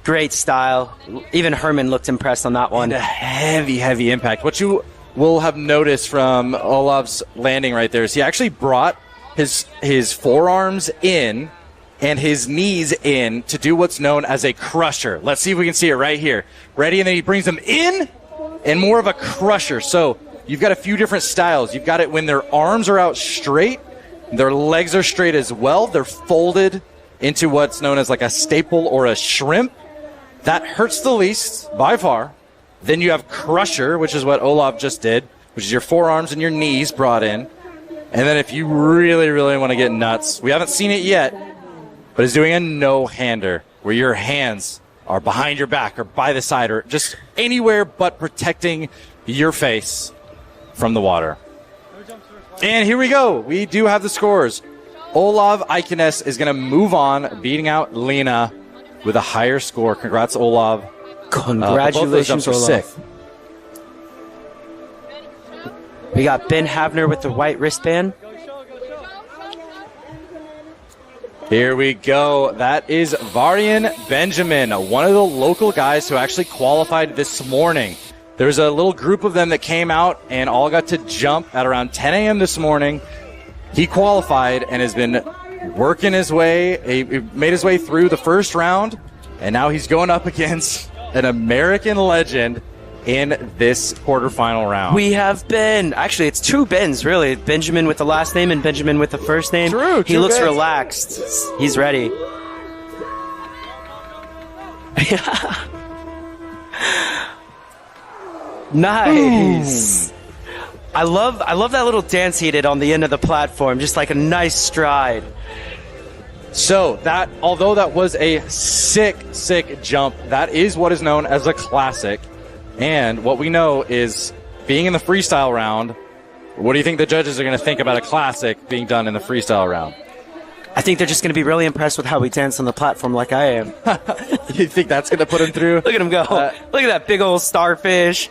I: Great style. Even Herman looked impressed on that one.
F: And a heavy, heavy impact. What you will have noticed from Olav's landing right there is he actually brought his forearms in and his knees in to do what's known as a crusher. Let's see if we can see it right here. Ready? And then he brings them in and more of a crusher. So you've got a few different styles. You've got it when their arms are out straight, their legs are straight as well. They're folded into what's known as like a staple or a shrimp. That hurts the least by far. Then you have crusher, which is what Olav just did, which is your forearms and your knees brought in. And then if you really, really want to get nuts, we haven't seen it yet, but he's doing a no-hander where your hands are behind your back or by the side or just anywhere but protecting your face from the water. And here we go. We do have the scores. Olav Eikenes is going to move on, beating out Lena with a higher score. Congrats, Olav.
I: Congratulations, Olav.
F: Sick.
I: We got Ben Havner with the white wristband.
F: Here we go. That is Varian Benjamin, one of the local guys who actually qualified this morning. There's a little group of them that came out and all got to jump at around 10 a.m. this morning. He qualified and has been working his way. He made his way through the first round, and now he's going up against an American legend in this quarterfinal round.
I: We have Ben. Actually, it's two Bens, really. Benjamin with the last name and Benjamin with the first name.
F: True.
I: He looks relaxed. He's ready. Nice. I love that little dance he did on the end of the platform. Just like a nice stride.
F: So that, although that was a sick jump, that is what is known as a classic. And what we know is, being in the freestyle round, what do you think the judges are going to think about a classic being done in the freestyle round?
I: I think they're just going to be really impressed with how we dance on the platform like I am.
F: You think that's going to put him through?
I: Look at him go. Look at that big old starfish.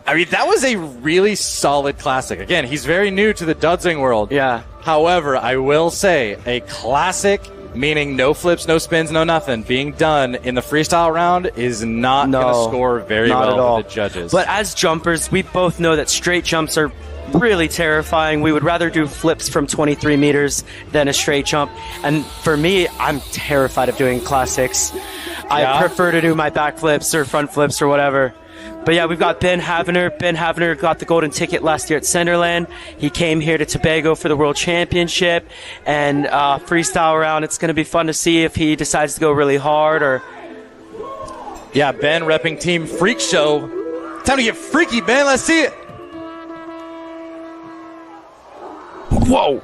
F: I mean, that was a really solid classic. Again, he's very new to the Dødsing world.
I: Yeah.
F: However, I will say a classic, meaning no flips, no spins, no nothing, being done in the freestyle round is not going to score very well with the judges.
I: But as jumpers, we both know that straight jumps are really terrifying. We would rather do flips from 23 meters than a straight jump. And for me, I'm terrified of doing classics. I prefer to do my back flips or front flips or whatever. But yeah, we've got Ben Havner. Ben Havner got the golden ticket last year at Centerland. He came here to Tobago for the World Championship and freestyle round. It's going to be fun to see if he decides to go really hard or...
F: Yeah, Ben repping Team Freak Show. Time to get freaky, Ben. Let's see it. Whoa.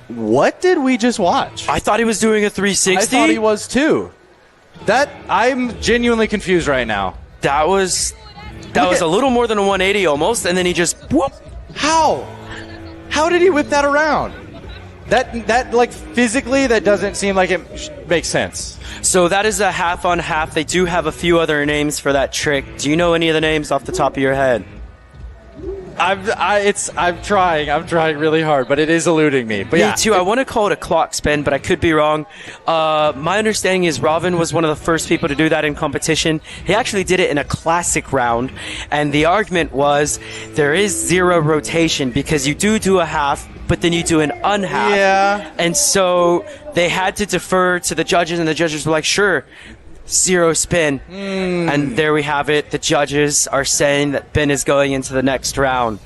F: What did we just watch?
I: I thought he was doing a 360.
F: I thought he was too. I'm genuinely confused right now.
I: That was a little more than a 180 almost, and then he just whoop.
F: How? How did he whip that around? That like physically, that doesn't seem like it makes sense.
I: So that is a half on half. They do have a few other names for that trick. Do you know any of the names off the top of your head?
F: I'm trying really hard, but it is eluding me. But
I: Me too. I want to call it a clock spin, but I could be wrong. My understanding is Robin was one of the first people to do that in competition. He actually did it in a classic round, and the argument was there is 0 rotation because you do a half, but then you do an unhalf.
F: Yeah.
I: And so they had to defer to the judges, and the judges were like, sure, 0 spin. And there we have it. The judges are saying that Ben is going into the next round.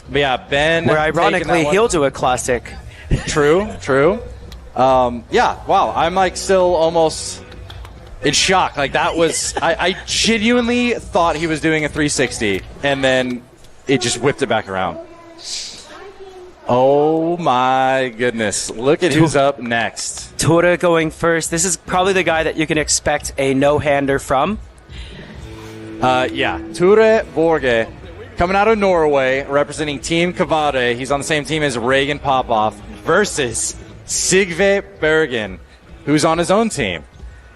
F: But yeah, Ben.
I: Where ironically, he'll do a classic.
F: True. Yeah, wow. I'm like still almost in shock. Like that was, I genuinely thought he was doing a 360, and then it just whipped it back around. Oh my goodness. Look at who's up next.
I: Tore going first. This is probably the guy that you can expect a no-hander from.
F: Yeah, Tore Borge, coming out of Norway, representing Team Kavare. He's on the same team as Reagan Popoff versus Sigve Bergen, who's on his own team.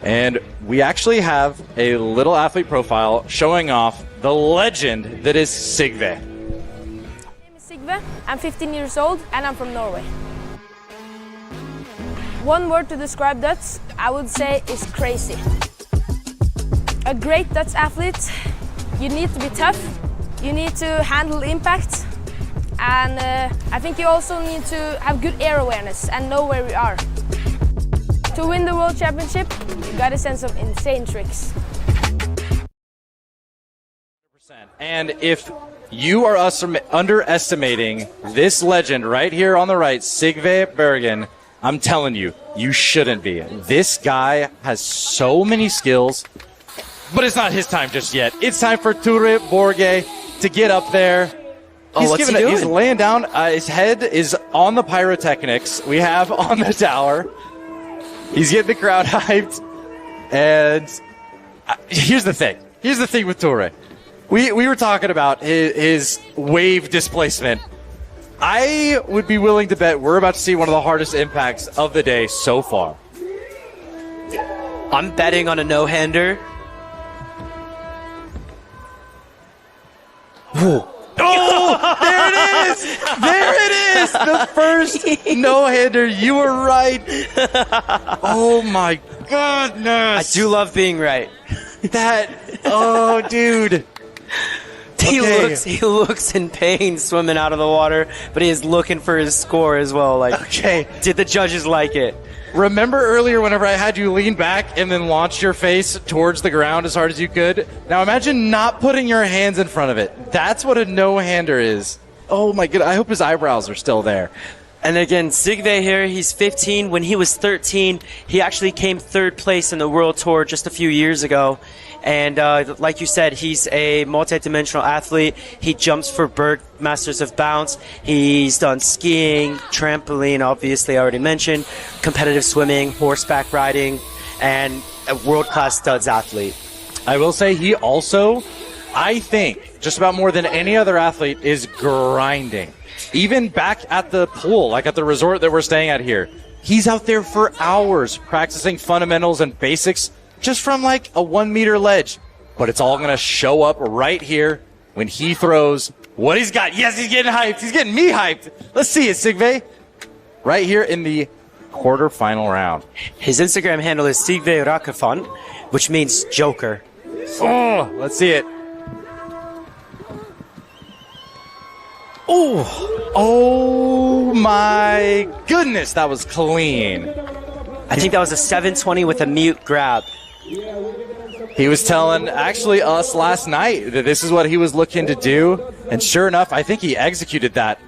F: And we actually have a little athlete profile showing off the legend that is Sigve.
L: I'm 15 years old and I'm from Norway. One word to describe Døds, I would say, is crazy. A great Døds athlete, you need to be tough, you need to handle impact, and I think you also need to have good air awareness and know where we are. To win the World Championship, you gotta send some insane tricks.
F: And if you are underestimating this legend right here on the right, Sigve Bergen, I'm telling you, you shouldn't be. This guy has so many skills, but it's not his time just yet. It's time for Tore Borge to get up there.
I: What's he doing?
F: He's laying down. His head is on the pyrotechnics we have on the tower. He's getting the crowd hyped. And here's the thing. Here's the thing with Tore. We were talking about his wave displacement. I would be willing to bet we're about to see one of the hardest impacts of the day so far.
I: I'm betting on a no-hander.
F: Oh, there it is! There it is! The first no-hander. You were right. Oh my goodness!
I: I do love being right.
F: Oh, dude.
I: He looks in pain swimming out of the water, but he is looking for his score as well. Like,
F: okay,
I: did the judges like it?
F: Remember earlier whenever I had you lean back and then launch your face towards the ground as hard as you could? Now imagine not putting your hands in front of it. That's what a no-hander is. Oh my goodness, I hope his eyebrows are still there.
I: And again, Sigve here, he's 15. When he was 13, he actually came 3rd place in the World Tour just a few years ago. And like you said, he's a multi-dimensional athlete. He jumps for Berg Masters of Bounce. He's done skiing, trampoline, obviously I already mentioned, competitive swimming, horseback riding, and a world-class Døds athlete.
F: I will say he also, I think, just about more than any other athlete, is grinding. Even back at the pool, like at the resort that we're staying at here, he's out there for hours practicing fundamentals and basics just from like a 1 meter ledge. But it's all going to show up right here when he throws what he's got. Yes, he's getting hyped. He's getting me hyped. Let's see it, Sigve. Right here in the quarterfinal round.
I: His Instagram handle is Sigve Rakafan, which means Joker.
F: Oh, let's see it. Oh my goodness, that was clean.
I: I think that was a 720 with a mute grab.
F: He was telling actually us last night that this is what he was looking to do, and sure enough, I think he executed that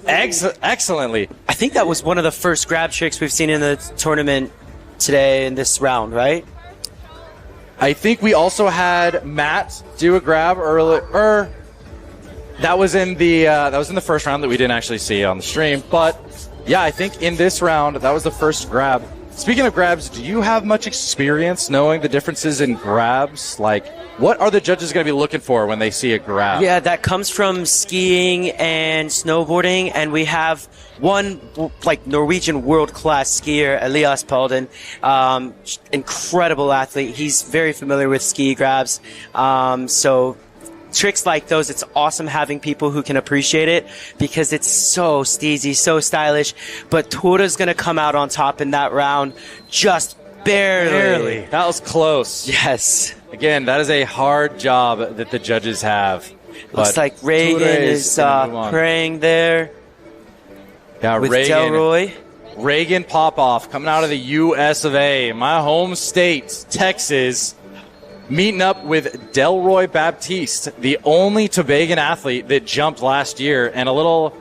F: excellently.
I: I think that was one of the first grab tricks we've seen in the tournament today in this round, right?
F: I think we also had Matt do a grab earlier. That was in the first round that we didn't actually see on the stream, but yeah, I think in this round that was the first grab. Speaking of grabs, do you have much experience knowing the differences in grabs? Like, what are the judges going to be looking for when they see a grab?
I: Yeah, that comes from skiing and snowboarding, and we have one like Norwegian world-class skier, Elias Paulden, incredible athlete. He's very familiar with ski grabs, so tricks like those, it's awesome having people who can appreciate it because it's so steezy, so stylish. But Tora's going to come out on top in that round just barely.
F: That was close.
I: Yes.
F: Again, that is a hard job that the judges have.
I: Looks like Reagan is praying there.
F: Yeah,
I: with
F: Reagan.
I: Delroy.
F: Reagan Popoff coming out of the US of A, my home state, Texas, meeting up with Delroy Baptiste, the only Tobagan athlete that jumped last year. And a little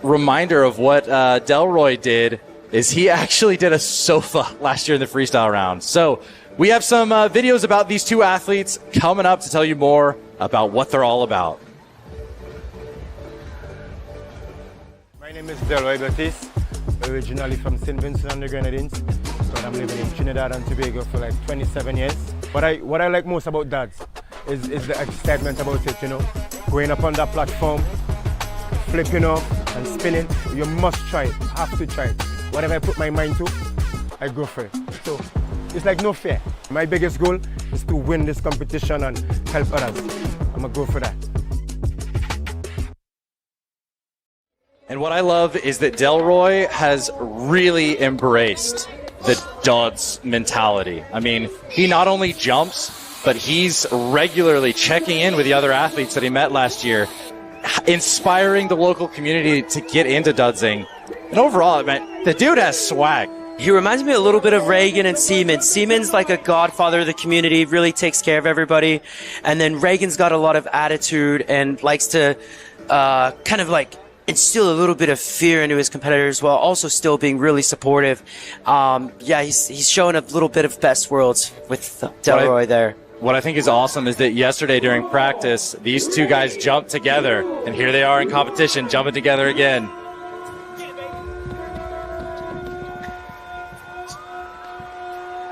F: reminder of what Delroy did is he actually did a sofa last year in the freestyle round. So we have some videos about these two athletes coming up to tell you more about what they're all about.
M: My name is Delroy Baptiste, originally from St. Vincent and the Grenadines, but I'm living in Trinidad and Tobago for like 27 years. What I like most about Døds is the excitement about it, you know. Going up on that platform, flipping up and spinning, you must try it, have to try it. Whatever I put my mind to, I go for it. So it's like no fear. My biggest goal is to win this competition and help others. I'm gonna go for that.
F: And what I love is that Delroy has really embraced the Døds mentality. I mean, he not only jumps, but he's regularly checking in with the other athletes that he met last year, inspiring the local community to get into Dødsing. And overall, man, the dude has swag.
I: He reminds me a little bit of Reagan and Seaman. Seaman's like a godfather of the community, really takes care of everybody. And then Reagan's got a lot of attitude and likes to kind of like instill a little bit of fear into his competitors while also still being really supportive. Yeah, he's showing a little bit of best worlds with Delroy there.
F: What I think is awesome is that yesterday during practice, these two guys jumped together, and here they are in competition, jumping together again.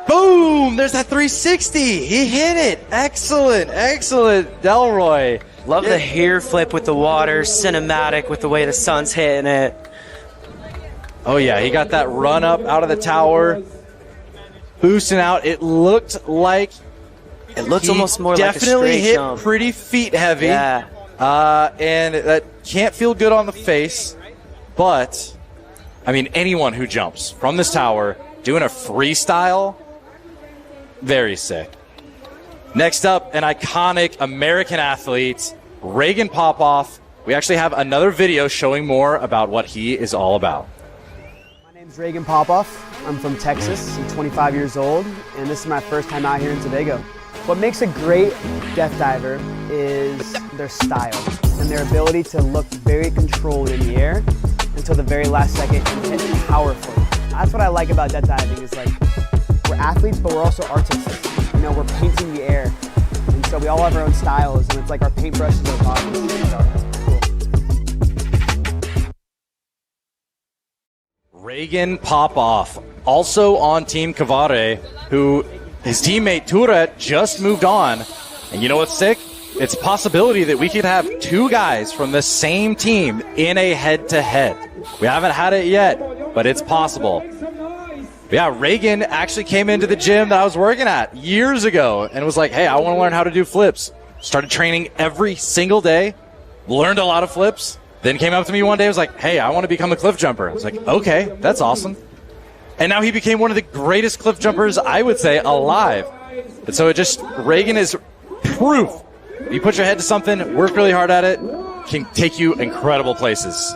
F: Boom! There's that 360. He hit it. Excellent, excellent, Delroy.
I: Love the hair flip with the water, cinematic with the way the sun's hitting it.
F: Oh yeah, he got that run up out of the tower, boosting out. It looked like
I: almost more like a
F: definitely
I: straight
F: hit
I: jump.
F: Pretty feet heavy.
I: Yeah.
F: And that can't feel good on the face, but I mean, anyone who jumps from this tower doing a freestyle, very sick. Next up, an iconic American athlete, Reagan Popoff. We actually have another video showing more about what he is all about.
G: My name's Reagan Popoff. I'm from Texas. I'm 25 years old, and this is my first time out here in Tobago. What makes a great death diver is their style and their ability to look very controlled in the air until the very last second and hit powerfully. That's what I like about death diving is like, we're athletes, but we're also artists. You know, we're painting the air. And so we all have our own styles, and it's like our paintbrushes are bodies. So, cool.
F: Reagan Popoff, also on Team Kavare, who his teammate Ture just moved on. And you know what's sick? It's a possibility that we could have two guys from the same team in a head-to-head. We haven't had it yet, but it's possible. Yeah, Reagan actually came into the gym that I was working at years ago and was like, hey, I want to learn how to do flips. Started training every single day, learned a lot of flips, then came up to me one day and was like, hey, I want to become a cliff jumper. I was like, okay, that's awesome. And now he became one of the greatest cliff jumpers, I would say, alive. And so Reagan is proof. You put your head to something, work really hard at it, can take you incredible places.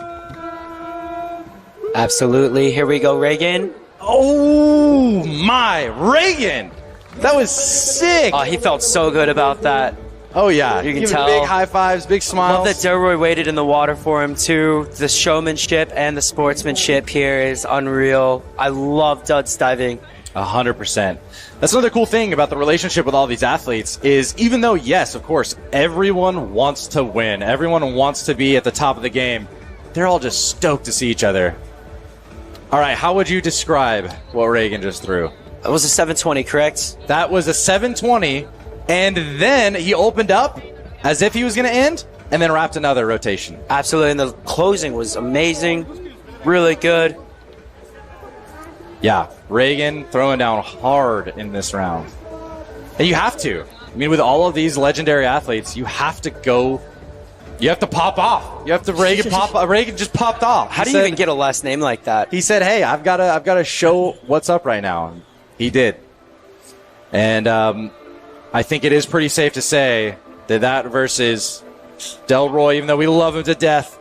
I: Absolutely. Here we go, Reagan.
F: Oh my, Reagan! That was sick!
I: Oh, he felt so good about that.
F: Oh yeah,
I: you can
F: giving
I: tell.
F: Big high fives, big smiles.
I: Love that Delroy waited in the water for him too. The showmanship and the sportsmanship here is unreal. I love Døds diving.
F: 100%. That's another cool thing about the relationship with all these athletes is even though, yes, of course, everyone wants to win, everyone wants to be at the top of the game, they're all just stoked to see each other. All right, how would you describe what Reagan just threw?
I: It was a 720, correct?
F: That was a 720, and then he opened up as if he was going to end, and then wrapped another rotation.
I: Absolutely, and the closing was amazing, really good.
F: Yeah, Reagan throwing down hard in this round. And you have to. I mean, with all of these legendary athletes, you have to go. You have to pop off. You have to Reagan just popped off.
I: How do you even get a last name like that?
F: He said, "Hey, I've got to show what's up right now." And he did. And I think it is pretty safe to say that versus Delroy, even though we love him to death,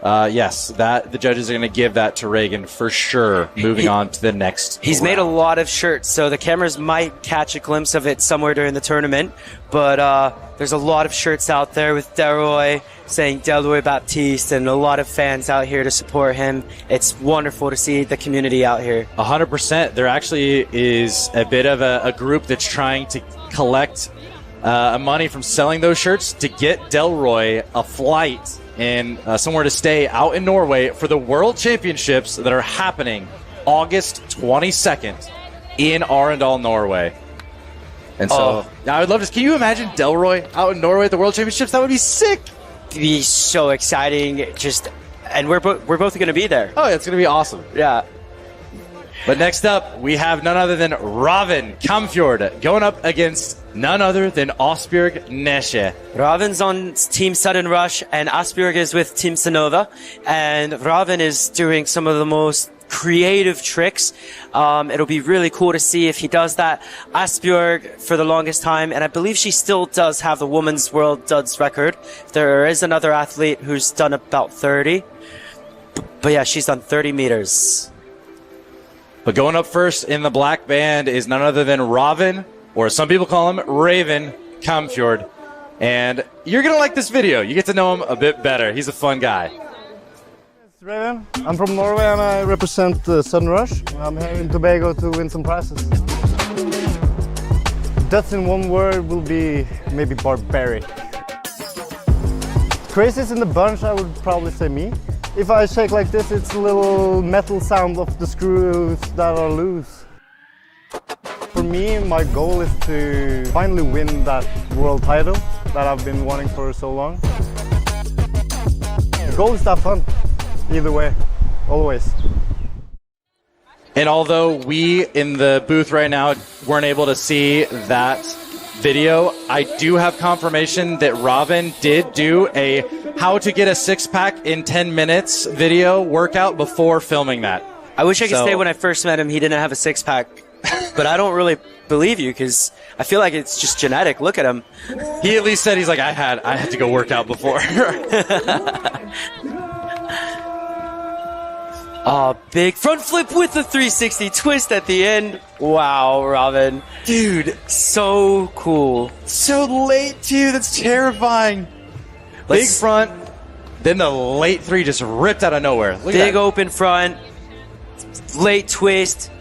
F: yes, that the judges are going to give that to Reagan for sure. Moving on to the next.
I: He's made a lot of shirts, so the cameras might catch a glimpse of it somewhere during the tournament. But there's a lot of shirts out there with Delroy saying Delroy Baptiste, and a lot of fans out here to support him. It's wonderful to see the community out here.
F: 100%. There actually is a bit of a group that's trying to collect money from selling those shirts to get Delroy a flight and somewhere to stay out in Norway for the World Championships that are happening August 22nd in Arendal, Norway. And so I would love to. Can you imagine Delroy out in Norway at the World Championships? That would be sick.
I: It'd be so exciting. And we're both going to be there.
F: Oh, it's going to be awesome.
I: Yeah.
F: But next up, we have none other than Raven Kamfjord going up against none other than Asbjørg Nesje.
I: Raven's on Team Sudden Rush, and Asbjørg is with Team Sonova. And Raven is doing some of the most creative tricks. It'll be really cool to see if he does that. Asbjørg for the longest time, and I believe she still does have the women's world duds record. There is another athlete who's done about 30. But yeah, she's done 30 meters.
F: But going up first in the black band is none other than Raven, or some people call him Raven Kamfjord. And you're going to like this video. You get to know him a bit better. He's a fun guy.
N: It's Raven. I'm from Norway and I represent Sudden Rush. I'm here in Tobago to win some prizes. That's in one word will be maybe barbaric. Craziest in the bunch, I would probably say me. If I shake like this, it's a little metal sound of the screws that are loose. For me, my goal is to finally win that world title that I've been wanting for so long. The goal is to have fun, either way, always.
F: And although we in the booth right now weren't able to see that video, I do have confirmation that Robin did do a how to get a six-pack in 10 minutes video workout before filming that.
I: I wish I could say when I first met him he didn't have a six-pack, but I don't really believe you because I feel like it's just genetic. Look at him.
F: He at least said he's like, I had to go work out before.
I: Oh, big front flip with the 360 twist at the end. Wow, Robin.
F: Dude,
I: so cool.
F: So late, too. That's terrifying. Big front, then the late three just ripped out of nowhere. Look
I: big
F: at that.
I: Open front, late twist.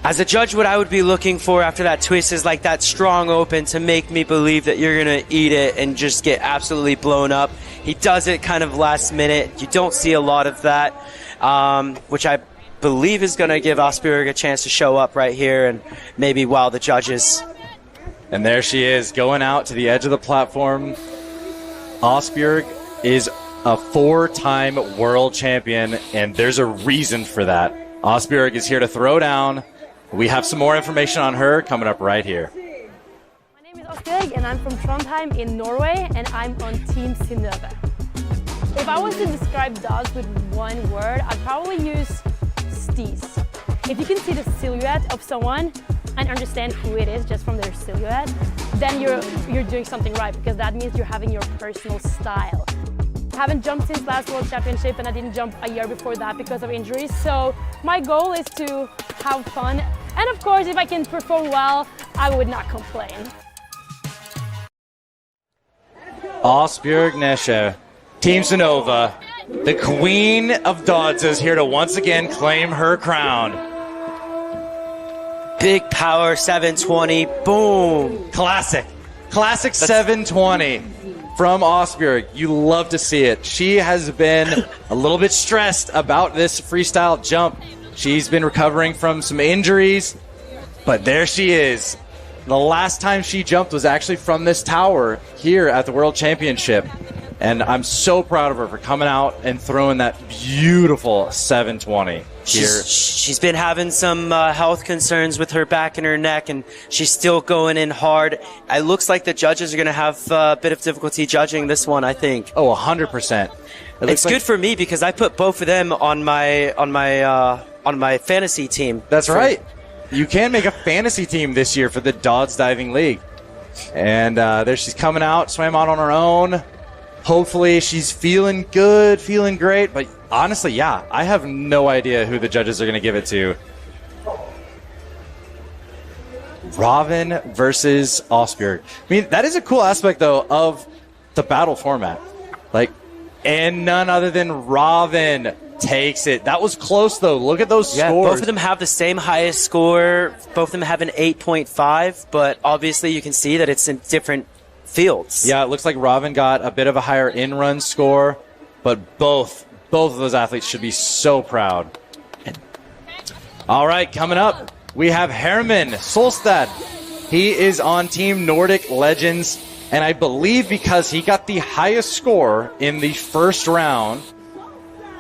I: As a judge, what I would be looking for after that twist is like that strong open to make me believe that you're going to eat it and just get absolutely blown up. He does it kind of last minute. You don't see a lot of that, which I believe is going to give Asbjørg a chance to show up right here and maybe wow the judges.
F: And there she is, going out to the edge of the platform. Asbjørg is a four-time world champion, and there's a reason for that. Asbjørg is here to throw down. We have some more information on her coming up right here.
L: My name is Asbjørg, and I'm from Trondheim in Norway, and I'm on Team Synnøve. If I was to describe dogs with one word, I'd probably use steez. If you can see the silhouette of someone and understand who it is just from their silhouette, then you're doing something right, because that means you're having your personal style. I haven't jumped since last World Championship, and I didn't jump a year before that because of injuries. So my goal is to have fun, and of course, if I can perform well, I would not complain.
F: Asbjørg Nesje, Team Sonova, the queen of Dodds, is here to once again claim her crown.
I: Big power 720, boom.
F: Classic 720. from Osbjørg. You love to see it. She has been a little bit stressed about this freestyle jump. She's been recovering from some injuries, but there she is. The last time she jumped was actually from this tower here at the World Championship. And I'm so proud of her for coming out and throwing that beautiful 720 here.
I: She's been having some health concerns with her back and her neck, and she's still going in hard. It looks like the judges are going to have a bit of difficulty judging this one, I think.
F: Oh, 100%.
I: It's good for me because I put both of them on my fantasy team.
F: That's right. You can make a fantasy team this year for the Døds Diving League. And there she's coming out, swam out on her own. Hopefully she's feeling good, feeling great. But honestly, yeah, I have no idea who the judges are going to give it to. Ravin versus Osbjørg. I mean, that is a cool aspect, though, of the battle format. Like, and none other than Ravin takes it. That was close, though. Look at those scores.
I: Both of them have the same highest score. Both of them have an 8.5, but obviously you can see that it's in different fields.
F: Yeah, it looks like Ravin got a bit of a higher in-run score, but both of those athletes should be so proud. All right, coming up, we have Herman Solstad. He is on Team Nordic Legends, and I believe because he got the highest score in the first round,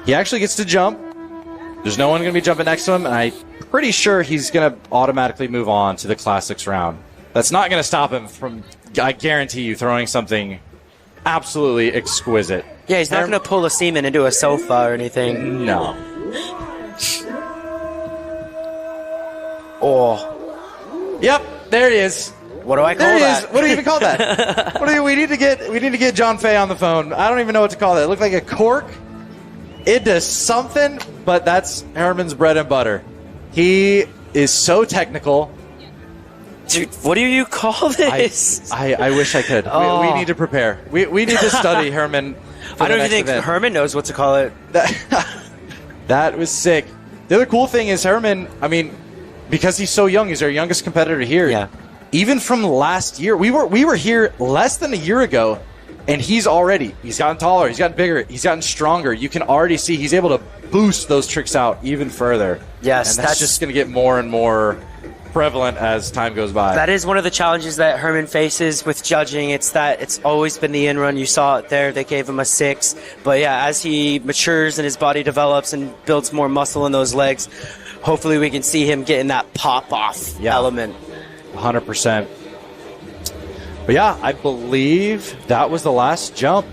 F: he actually gets to jump. There's no one going to be jumping next to him, and I'm pretty sure he's going to automatically move on to the Classics round. That's not going to stop him from, I guarantee you, throwing something absolutely exquisite.
I: Yeah, he's not going to pull a seaman into a sofa or anything.
F: No.
I: Oh.
F: Yep, there he is.
I: What do I call
F: there
I: that?
F: Is. What do you even call that? We need to get John Fay on the phone. I don't even know what to call that. It looked like a cork. It does something, but that's Herman's bread and butter. He is so technical.
I: Dude, what do you call this?
F: I wish I could.
I: Oh.
F: We need to prepare. We need to study Herman.
I: I don't even think Herman knows what to call it.
F: That was sick. The other cool thing is Herman, I mean, because he's so young, he's our youngest competitor here.
I: Yeah.
F: Even from last year, we were here less than a year ago, and he's gotten taller, he's gotten bigger, he's gotten stronger. You can already see he's able to boost those tricks out even further.
I: Yes,
F: and that's just going to get more and more prevalent as time goes by.
I: That is one of the challenges that Herman faces with judging. It's that it's always been the in-run. You saw it there. They gave him a 6. But yeah, as he matures and his body develops and builds more muscle in those legs, hopefully we can see him getting that pop-off element.
F: 100%. But yeah, I believe that was the last jump.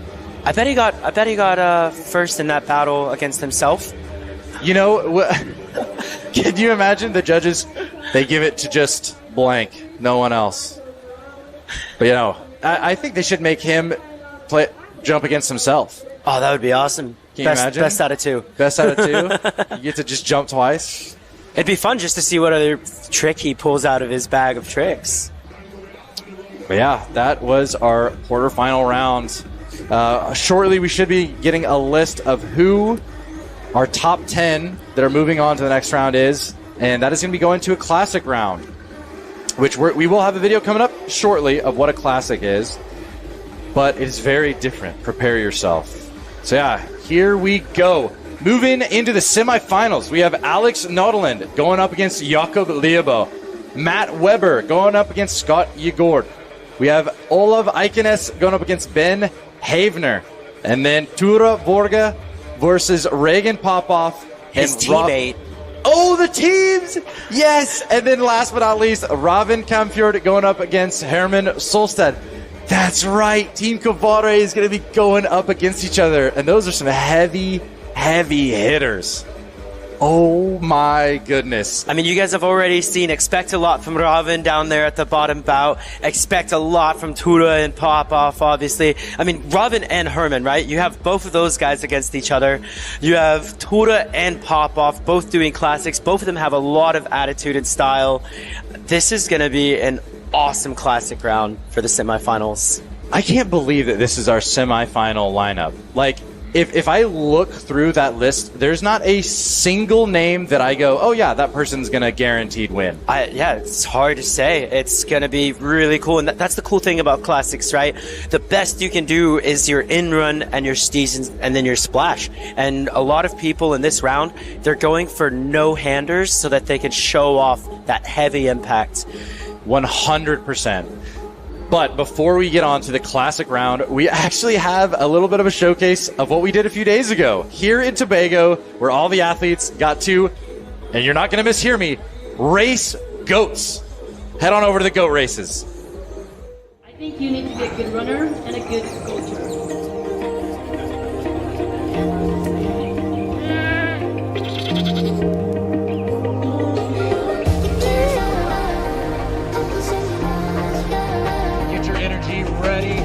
I: I bet he got first in that battle against himself.
F: You know, can you imagine the judges? They give it to just blank, no one else. But you know, I think they should make him jump against himself.
I: Oh, that would be awesome.
F: Can you imagine?
I: Best out of 2.
F: Best out of 2. You get to just jump twice.
I: It'd be fun just to see what other trick he pulls out of his bag of tricks.
F: But yeah, that was our quarterfinal round. Shortly, we should be getting a list of who our top 10 that are moving on to the next round is. And that is going to be going to a classic round, which we will have a video coming up shortly of what a classic is. But it is very different. Prepare yourself. So yeah, here we go. Moving into the semifinals, we have Alex Nordland going up against Jakob Liebo. Matt Weber going up against Scott Yegord. We have Olav Eikenes going up against Ben Havner. And then Tura Borga versus Reagan Popoff.
I: His teammate.
F: Oh, the teams! Yes! And then last but not least, Ravin Kamfjord going up against Herman Solstad. That's right. Team Kvare is going to be going up against each other. And those are some heavy hitters. Oh my goodness.
I: I mean, you guys have already seen, expect a lot from Ravin down there at the bottom bout. Expect a lot from Tura and Popoff, obviously. I mean, Ravin and Herman, right? You have both of those guys against each other. You have Tura and Popoff both doing classics. Both of them have a lot of attitude and style. This is going to be an awesome classic round for the semifinals.
F: I can't believe that this is our semifinal lineup. Like, if I look through that list, there's not a single name that I go, oh yeah, that person's gonna guaranteed win.
I: Yeah, it's hard to say. It's gonna be really cool, and that's the cool thing about classics, right? The best you can do is your in-run and your steez and then your splash. And a lot of people in this round, they're going for no-handers so that they can show off that heavy impact.
F: 100%. But before we get on to the classic round, we actually have a little bit of a showcase of what we did a few days ago here in Tobago, where all the athletes got to, and you're not going to mishear me, race goats. Head on over to the goat races.
O: I think you need to be a good runner and a good goater.
F: Ready?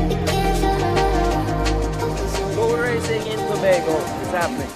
G: Goat racing in Tobago is happening.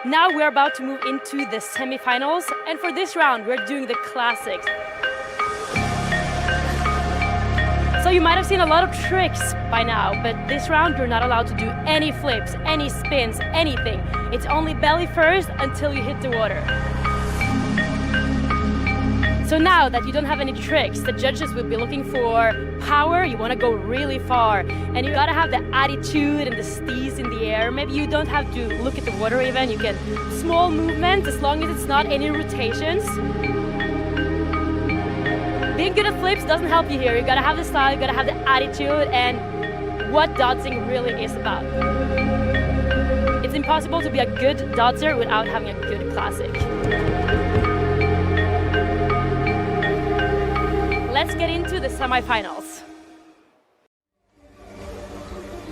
O: Now we're about to move into the semifinals, and for this round we're doing the classics. So you might have seen a lot of tricks by now, but this round you're not allowed to do any flips, any spins, anything. It's only belly first until you hit the water. So now that you don't have any tricks, the judges will be looking for power. You want to go really far, and you gotta have the attitude and the steez in the air. Maybe you don't have to look at the water even. You can small movement as long as it's not any rotations. Being good at flips doesn't help you here. You gotta have the style, you gotta have the attitude, and what dodging really is about. It's impossible to be a good dodger without having a good classic. Let's get into the semifinals.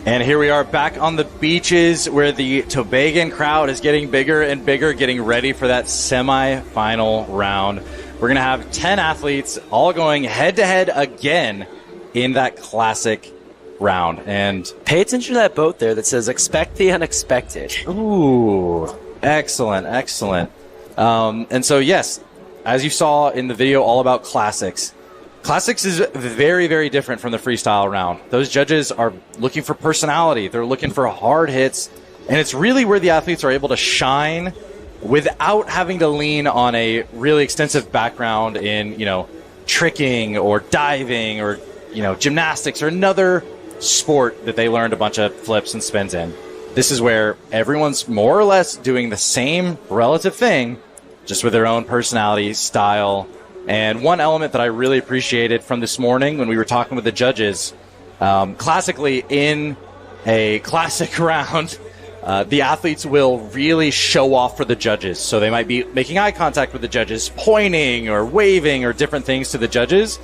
F: And here we are back on the beaches where the Tobagan crowd is getting bigger and bigger, getting ready for that semi-final round. We're going to have 10 athletes all going head-to-head again in that classic round. And
I: pay attention to that boat there that says, expect the unexpected.
F: Ooh, excellent, excellent. And so, yes, as you saw in the video all about classics, classics is very, very different from the freestyle round. Those judges are looking for personality. They're looking for hard hits. And it's really where the athletes are able to shine without having to lean on a really extensive background in, tricking or diving or, gymnastics or another sport that they learned a bunch of flips and spins in. This is where everyone's more or less doing the same relative thing, just with their own personality, style. And one element that I really appreciated from this morning when we were talking with the judges, classically in a classic round, the athletes will really show off for the judges. So they might be making eye contact with the judges, pointing or waving or different things to the judges.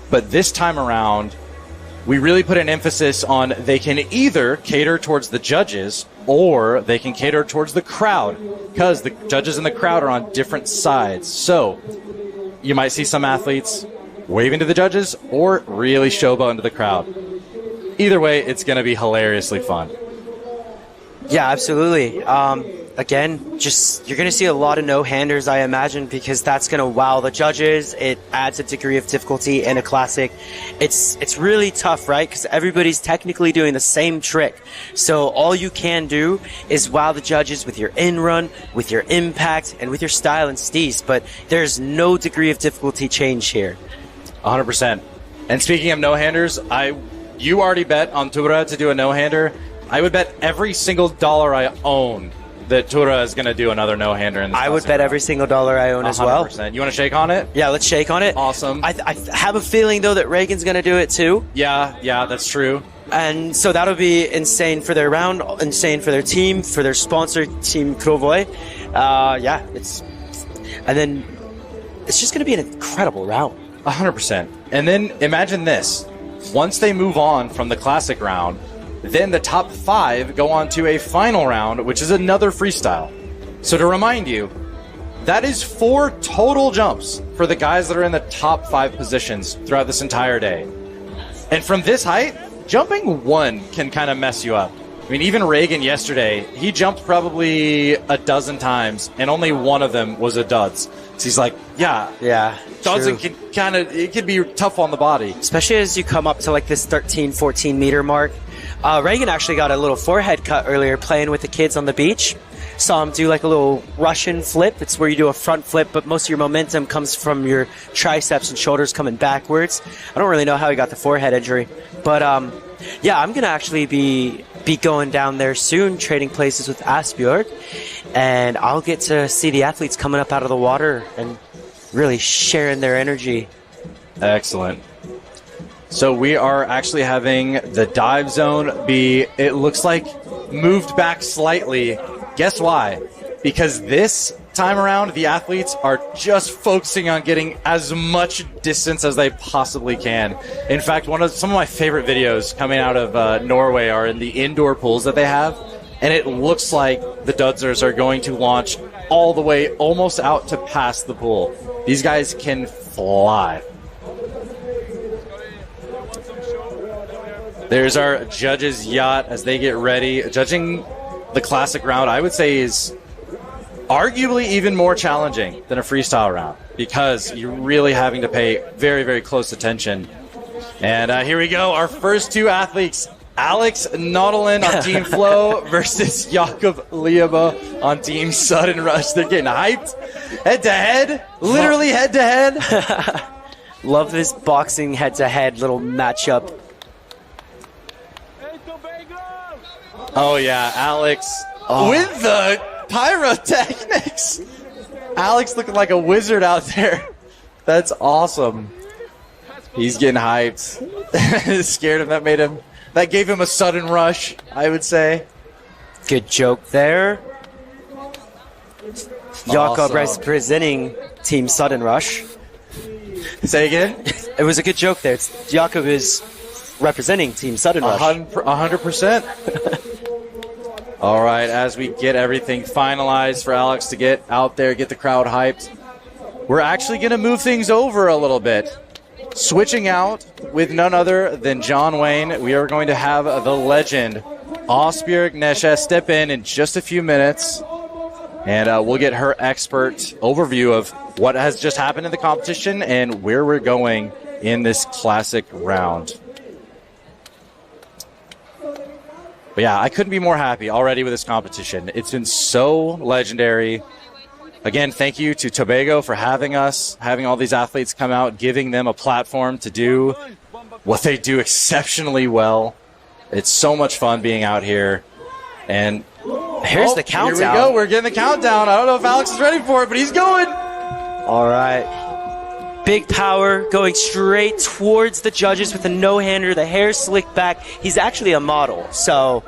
F: But this time around, we really put an emphasis on they can either cater towards the judges or they can cater towards the crowd, because the judges and the crowd are on different sides. So you might see some athletes waving to the judges or really showboating to the crowd. Either way, it's going to be hilariously fun.
I: Yeah, absolutely. Again, you're going to see a lot of no-handers, I imagine, because that's going to wow the judges. It adds a degree of difficulty in a classic. It's really tough, right? Because everybody's technically doing the same trick. So all you can do is wow the judges with your in-run, with your impact, and with your style and steez. But there's no degree of difficulty change here.
F: 100%. And speaking of no-handers, you already bet on Tura to do a no-hander. I would bet every single dollar I own that Tura is going to do another no-hander in this.
I: I would bet every single dollar I own 100%. As well.
F: You want to shake on it?
I: Yeah, let's shake on it.
F: Awesome.
I: I have a feeling, though, that Reagan's going to do it, too.
F: Yeah, that's true.
I: And so that'll be insane for their round, insane for their team, for their sponsor, Team Krovoy. Yeah, and then it's just going to be an incredible round.
F: 100%. And then imagine this. Once they move on from the classic round, then the top 5 go on to a final round, which is another freestyle. So to remind you, that is 4 total jumps for the guys that are in the top 5 positions throughout this entire day. And from this height, jumping 1 can kind of mess you up. I mean, even Reagan yesterday, he jumped probably a dozen times, and only one of them was a duds. So he's like, yeah, Dødsing can kind of, it can be tough on the body.
I: Especially as you come up to like this 13, 14 meter mark. Reagan actually got a little forehead cut earlier playing with the kids on the beach. Saw him do like a little Russian flip. It's where you do a front flip, but most of your momentum comes from your triceps and shoulders coming backwards. I don't really know how he got the forehead injury, but yeah, I'm gonna actually be going down there soon, trading places with Asbjørg, and I'll get to see the athletes coming up out of the water and really sharing their energy.
F: Excellent. So we are actually having the dive zone be, it looks like, moved back slightly. Guess why? Because this time around, the athletes are just focusing on getting as much distance as they possibly can. In fact, some of my favorite videos coming out of Norway are in the indoor pools that they have, and it looks like the Dudsers are going to launch all the way almost out to past the pool. These guys can fly. There's our judges' yacht as they get ready. Judging the classic round, I would say, is arguably even more challenging than a freestyle round because you're really having to pay very, very close attention. And here we go, our first 2 athletes, Alex Nautilin on Team Flow versus Jakob Liebo on Team Sudden Rush. They're getting hyped. Head-to-head, literally head-to-head.
I: Love this boxing head-to-head little matchup.
F: Oh yeah, Alex with the pyrotechnics. Alex looking like a wizard out there. That's awesome. He's getting hyped. Scared him. That gave him a sudden rush, I would say.
I: Good joke there. Jakob representing Team Sudden Rush.
F: Say again?
I: It was a good joke there. Jakob is representing Team Sudden Rush.
F: 100%. All right, as we get everything finalized for Alex to get out there, get the crowd hyped, we're actually going to move things over a little bit. Switching out with none other than John Wayne, we are going to have the legend, Asbjørg Nesje, step in just a few minutes, and we'll get her expert overview of what has just happened in the competition and where we're going in this classic round. But yeah, I couldn't be more happy already with this competition. It's been so legendary. Again, thank you to Tobago for having us, having all these athletes come out, giving them a platform to do what they do exceptionally well. It's so much fun being out here. And
I: here's the countdown.
F: Here we go. We're getting the countdown. I don't know if Alex is ready for it, but he's going.
I: All right. Big power going straight towards the judges with a no-hander, the hair slicked back. He's actually a model, so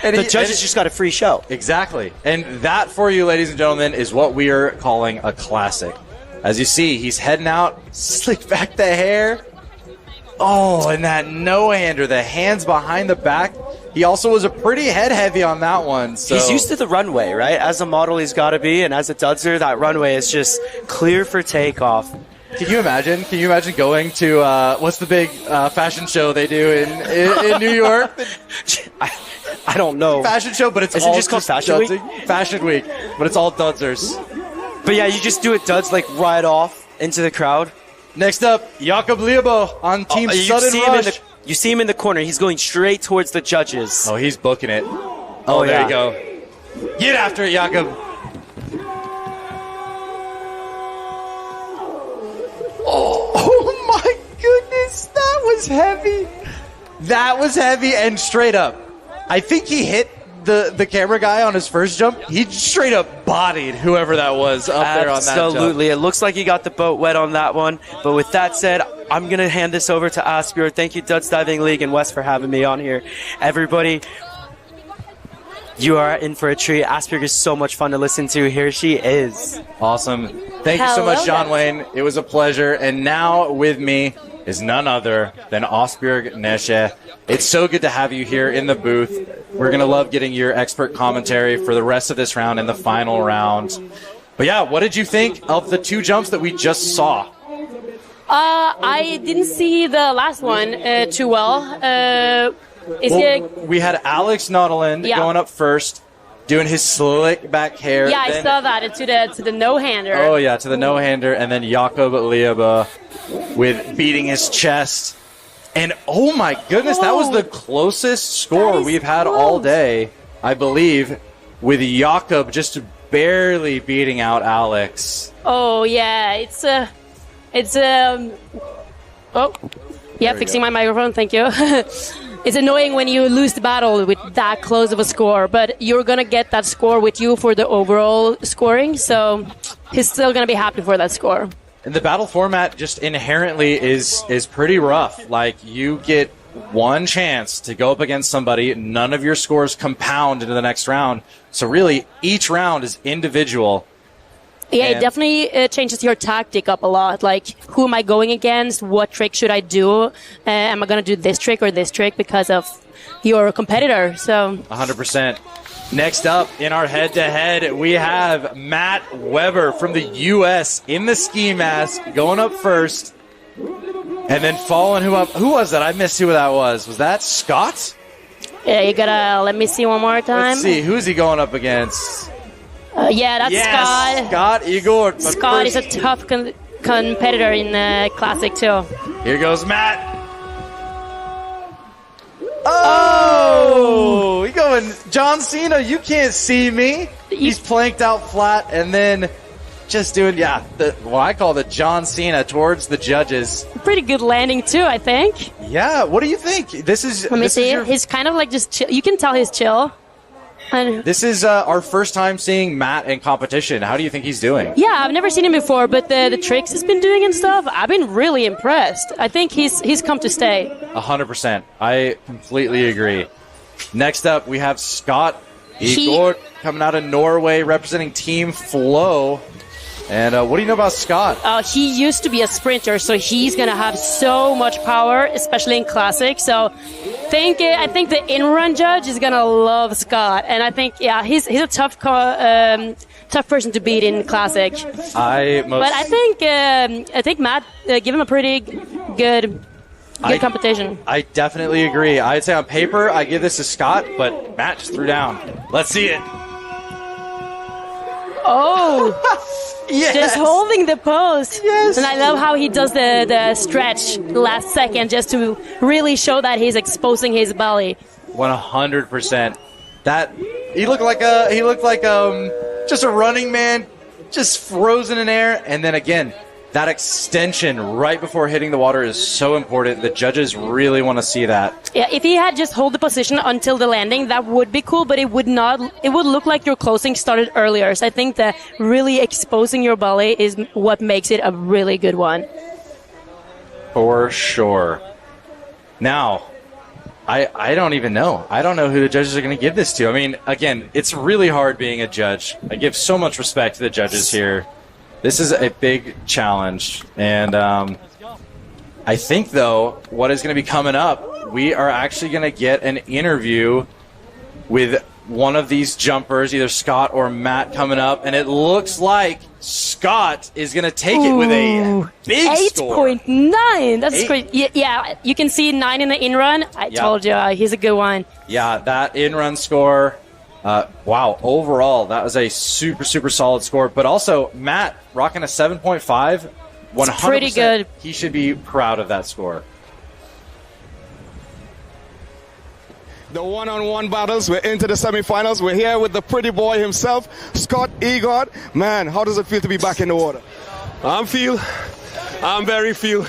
I: the judges just got a free show.
F: Exactly. And that, for you, ladies and gentlemen, is what we are calling a classic. As you see, he's heading out, slicked back the hair. Oh, and that no-hander, the hands behind the back. He also was a pretty head-heavy on that one. So.
I: He's used to the runway, right? As a model, he's got to be, and as a Dudser, that runway is just clear for takeoff.
F: Can you imagine? Can you imagine going to what's the big fashion show they do in New York?
I: I don't know.
F: Fashion show, but it's
I: Is
F: all
I: it just called Fashion Week?
F: Fashion Week, but it's all Dudsers.
I: But yeah, you just do it Duds like right off into the crowd.
F: Next up, Jakob Liebo on Team Sudden Rush.
I: You see him in the corner. He's going straight towards the judges.
F: Oh, he's booking it. Oh, there you go. Get after it, Jakob. Oh my goodness, that was heavy. That was heavy and straight up. I think he hit the camera guy on his first jump. He straight up bodied whoever that was up there on that jump.
I: Absolutely. It looks like he got the boat wet on that one. But with that said, I'm going to hand this over to Asbjørn. Thank you, Døds Diving League and Wes, for having me on here. Everybody, you are in for a treat. Asbjørn is so much fun to listen to. Here she is.
F: Awesome. Thank you so much, John Wayne. It was a pleasure. And now with me is none other than Asbjørn Nesje. It's so good to have you here in the booth. We're going to love getting your expert commentary for the rest of this round and the final round. But yeah, what did you think of the two jumps that we just saw?
O: I didn't see the last one too well.
F: We had Alex Nautilin going up first, doing his slick back hair.
O: Yeah, I saw that to the no-hander.
F: Oh yeah, to the no-hander, and then Jakob Lieba with beating his chest. And oh my goodness, that was the closest score we've had all day, I believe, with Jakob just barely beating out Alex.
O: Oh yeah, it's fixing my microphone, thank you. It's annoying when you lose the battle with that close of a score, but you're gonna get that score with you for the overall scoring, so he's still gonna be happy for that score.
F: And the battle format just inherently is pretty rough. Like, you get one chance to go up against somebody, none of your scores compound into the next round. So really, each round is individual.
O: Yeah, it definitely changes your tactic up a lot. Like, who am I going against? What trick should I do? Am I going to do this trick or this trick because of your competitor? So
F: 100%. Next up in our head-to-head, we have Matt Weber from the U.S. in the ski mask going up first. And then following who up? Who was that? I missed who that was. Was that Scott?
O: Yeah, you got to let me see one more time.
F: Let's see. Who's he going up against?
O: Yeah, that's Scott.
F: Scott Igor.
O: Scott is a tough competitor in Classic too.
F: Here goes Matt. Oh! He's going, John Cena, you can't see me. He's planked out flat and then just doing, what I call the John Cena towards the judges.
O: Pretty good landing too, I think.
F: Yeah, what do you think? This is...
O: Let me see. He's kind of like just chill. You can tell he's chill.
F: This is our first time seeing Matt in competition. How do you think he's doing?
O: Yeah, I've never seen him before, but the tricks he's been doing and stuff, I've been really impressed. I think he's come to stay.
F: 100%. I completely agree. Next up, we have Scott Igor coming out of Norway, representing Team Flow. And what do you know about Scott?
O: He used to be a sprinter, so he's going to have so much power, especially in Classic. So I think the in-run judge is going to love Scott. And I think, he's a tough person to beat in Classic. But I think Matt give him a pretty good competition.
F: I definitely agree. I'd say on paper, I give this to Scott, but Matt just threw down. Let's see it.
O: Oh,
F: yes.
O: Just holding the post.
F: Yes.
O: And I love how he does the stretch last second just to really show that he's exposing his belly.
F: 100%. That he looked like just a running man, just frozen in air, and then again, that extension right before hitting the water is so important. The judges really want to see that.
O: Yeah, if he had just hold the position until the landing, that would be cool, but it would not. It would look like your closing started earlier. So I think that really exposing your belly is what makes it a really good one.
F: For sure. Now, I don't even know. I don't know who the judges are going to give this to. I mean, again, it's really hard being a judge. I give so much respect to the judges here. This is a big challenge, and I think, though, what is going to be coming up, we are actually going to get an interview with one of these jumpers, either Scott or Matt, coming up, and it looks like Scott is going to take it with a big score.
O: 8.9. That's great. Yeah, you can see 9 in the in-run. I told you, he's a good one.
F: Yeah, that in-run score. Wow, overall, that was a super, super solid score. But also, Matt rocking a 7.5, 100%.
O: Pretty good.
F: He should be proud of that score.
P: The one-on-one battles, we're into the semifinals. We're here with the pretty boy himself, Scott Igor. Man, how does it feel to be back in the water?
Q: I'm very feel.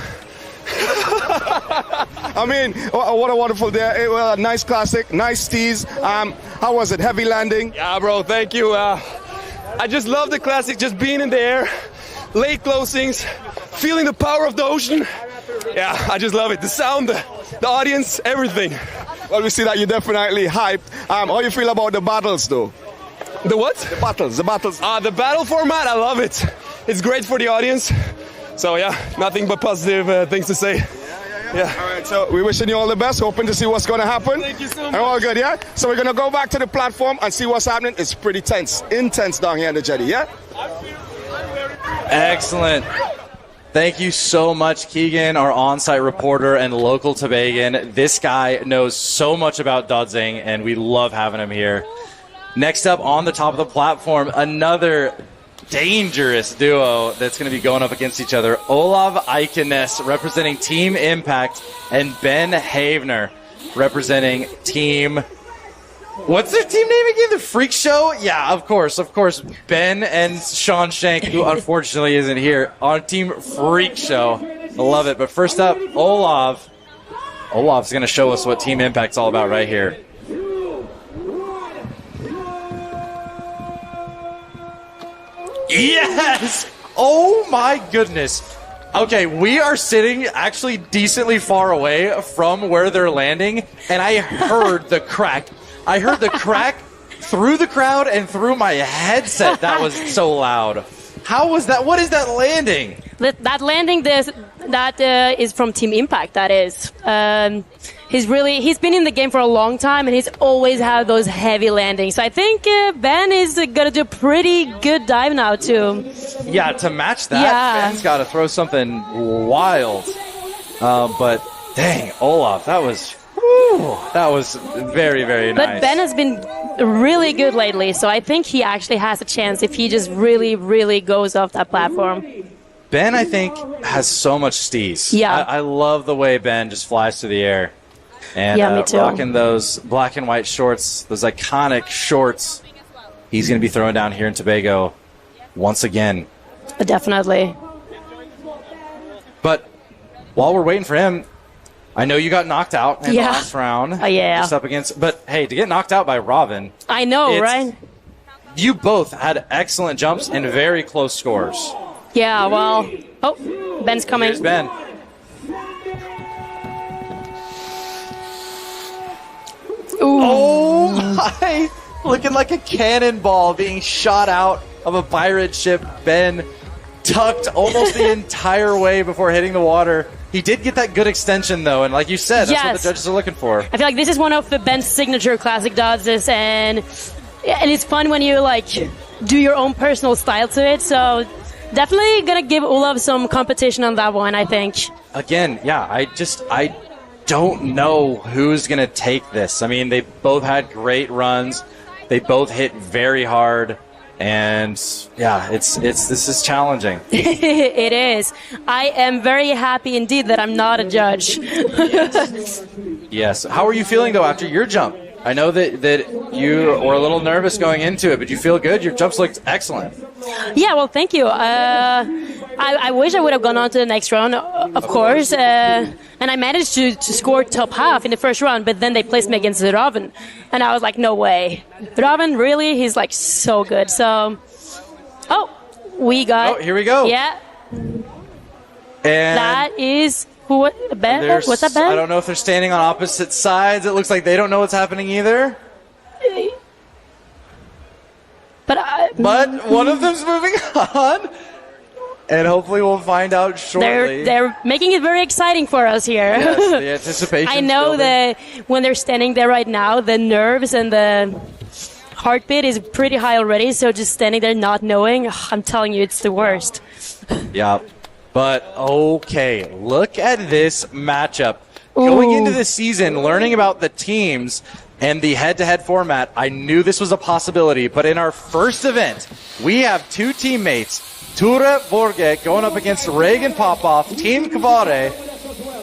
P: I mean, what a wonderful day. Well, a nice classic, nice tees. How was it? Heavy landing?
Q: Yeah, bro, thank you. I just love the classic, just being in the air, late closings, feeling the power of the ocean. Yeah, I just love it. The sound, the audience, everything.
P: Well, we see that you're definitely hyped. How you feel about the battles, though?
Q: The what?
P: The battles.
Q: The battle format, I love it. It's great for the audience. So yeah, nothing but positive things to say. Yeah.
P: All right, so we're wishing you all the best, hoping to see what's going to happen.
Q: Thank you so much.
P: And all good, yeah? So we're going to go back to the platform and see what's happening. It's pretty intense down here in the jetty, yeah?
F: Excellent. Thank you so much, Keegan, our on-site reporter and local Tobagan. This guy knows so much about Dødsing, and we love having him here. Next up on the top of the platform, another dangerous duo that's going to be going up against each other. Olav Eikenes representing Team Impact and Ben Havener representing Team... What's their team name again? The Freak Show? Yeah, of course. Ben and Sean Shank, who unfortunately isn't here, on Team Freak Show. I love it. But first up, Olav. Olav's going to show us what Team Impact's all about right here. Yes! Oh my goodness. Okay, we are sitting actually decently far away from where they're landing, and I heard the crack. I heard the crack through the crowd and through my headset. That was so loud. How was that? What is that landing?
O: That landing, that is from Team Impact, that is. He's been in the game for a long time, and he's always had those heavy landings. So I think Ben is going to do a pretty good dive now, too.
F: Yeah, to match that, Ben's got to throw something wild. But dang, Olav, that was very, very nice.
O: But Ben has been really good lately, so I think he actually has a chance if he just really, really goes off that platform.
F: Ben, I think, has so much steez.
O: Yeah.
F: I love the way Ben just flies through the air. And
O: yeah, me too.
F: Rocking those black and white shorts, those iconic shorts. He's going to be throwing down here in Tobago once again.
O: Definitely.
F: But while we're waiting for him, I know you got knocked out in the last round.
O: Yeah.
F: Just up against, but hey, to get knocked out by Robin.
O: I know, right?
F: You both had excellent jumps and very close scores.
O: Yeah, well, oh, Ben's coming.
F: Here's Ben.
O: Ooh.
F: Oh my! Looking like a cannonball being shot out of a pirate ship. Ben tucked almost the entire way before hitting the water. He did get that good extension, though, and like you said, that's what the judges are looking for.
O: I feel like this is one of the Ben's signature classic dodges, and it's fun when you like do your own personal style to it. So definitely gonna give Olav some competition on that one, I think.
F: Again, yeah, I don't know who's gonna take this. I mean, they both had great runs. They both hit very hard. And yeah, this is challenging.
O: It is. I am very happy indeed that I'm not a judge.
F: Yes. How are you feeling though after your jump? I know that you were a little nervous going into it, but you feel good? Your jumps looked excellent.
O: Yeah, well, thank you. I wish I would have gone on to the next round, of course. And I managed to score top half in the first round, but then they placed me against Raven. And I was like, no way. Raven, really? He's like so good. So, we got...
F: Oh, here we go.
O: Yeah.
F: And
O: that is... Ben? What's that, Ben?
F: I don't know if they're standing on opposite sides. It looks like they don't know what's happening either.
O: But
F: one of them's moving on. And hopefully we'll find out shortly.
O: They're making it very exciting for us here.
F: Yes, the anticipation.
O: I know that when they're standing there right now, the nerves and the heartbeat is pretty high already. So just standing there not knowing, I'm telling you, it's the worst.
F: Yeah. But, okay, look at this matchup. Going into the season, learning about the teams and the head-to-head format, I knew this was a possibility. But in our first event, we have two teammates, Ture Borge going up against Reagan Popoff, Team Kvare,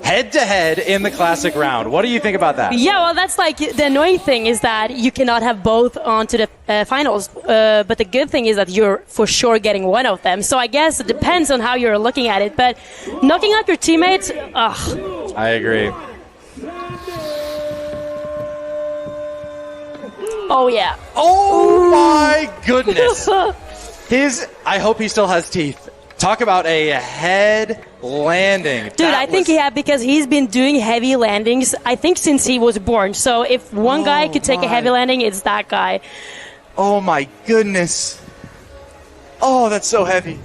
F: head-to-head in the classic round. What do you think about that?
O: Yeah, well, that's like the annoying thing is that you cannot have both onto the finals. But the good thing is that you're for sure getting one of them. So I guess it depends on how you're looking at it. But knocking out your teammates, ugh.
F: I agree.
O: Oh, yeah.
F: Oh, my goodness. I hope he still has teeth. Talk about a head landing.
O: Dude, I think because he's been doing heavy landings, I think since he was born. So if one guy could take a heavy landing, it's that guy.
F: Oh my goodness. Oh, that's so heavy.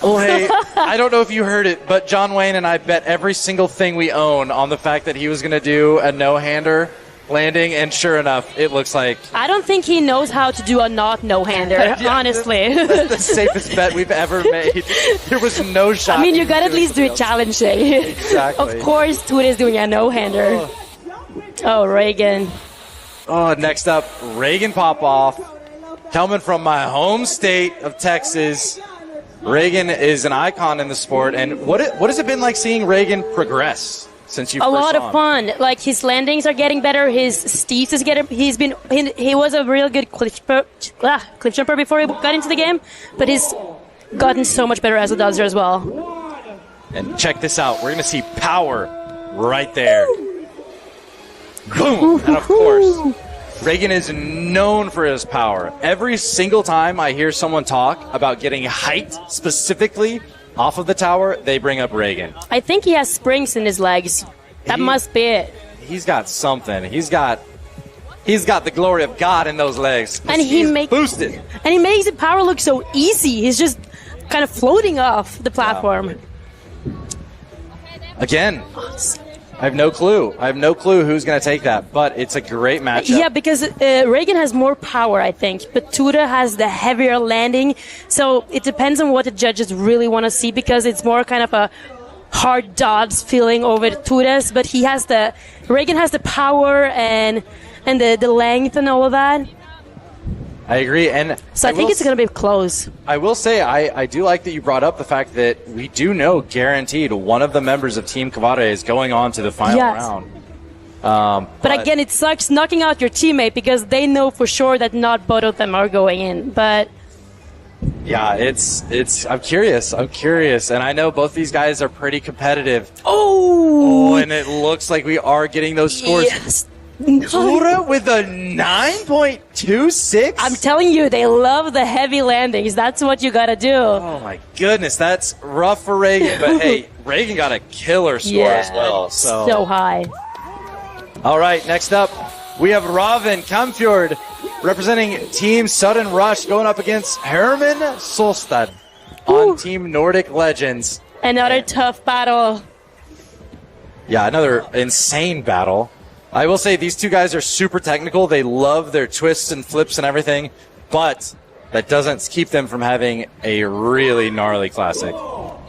F: Oh, hey, I don't know if you heard it, but John Wayne and I bet every single thing we own on the fact that he was going to do a no-hander landing, and sure enough, it looks like...
O: I don't think he knows how to do a no-hander, honestly.
F: That's the safest bet we've ever made. There was no shot.
O: I mean, you gotta at least do it challenging.
F: Exactly.
O: Of course, Tude is doing a no-hander. Oh, Reagan.
F: Oh, next up, Reagan Popoff. Coming from my home state of Texas. Reagan is an icon in the sport. And what has it been like seeing Reagan progress since you
O: A
F: first
O: lot
F: saw
O: of fun. Like, his landings are getting better. His steeps is getting... He was a real good cliff jumper before he got into the game. But he's gotten so much better as a dodger as well.
F: And check this out. We're going to see power right there. Boom! And of course, Reagan is known for his power. Every single time I hear someone talk about getting height specifically off of the tower, they bring up Reagan.
O: I think he has springs in his legs. That must be it.
F: He's got something. He's got the glory of God in those legs.
O: And he's
F: boosted.
O: And he makes the power look so easy. He's just kind of floating off the platform.
F: Again, I have no clue. I have no clue who's going to take that, but it's a great matchup.
O: Yeah, because Reagan has more power, I think, but Tude has the heavier landing. So it depends on what the judges really want to see, because it's more kind of a hard dodge feeling over Tude's, but Reagan has the power and the length and all of that.
F: I agree, and
O: so I think it's going to be close.
F: I will say I do like that you brought up the fact that we do know guaranteed one of the members of Team Kavare is going on to the final round.
O: But again, it sucks knocking out your teammate because they know for sure that not both of them are going in. But
F: yeah, it's. I'm curious, and I know both these guys are pretty competitive.
O: Oh,
F: and it looks like we are getting those scores.
O: Yes.
F: Tude with a 9.26?
O: I'm telling you, they love the heavy landings. That's what you gotta do.
F: Oh my goodness, that's rough for Reagan. But hey, Reagan got a killer score as well.
O: So high.
F: All right, next up, we have Robin Kamfjord representing Team Sudden Rush going up against Herman Solstad on Team Nordic Legends.
O: Another tough battle.
F: Yeah, another insane battle. I will say these two guys are super technical. They love their twists and flips and everything, but that doesn't keep them from having a really gnarly classic. Oh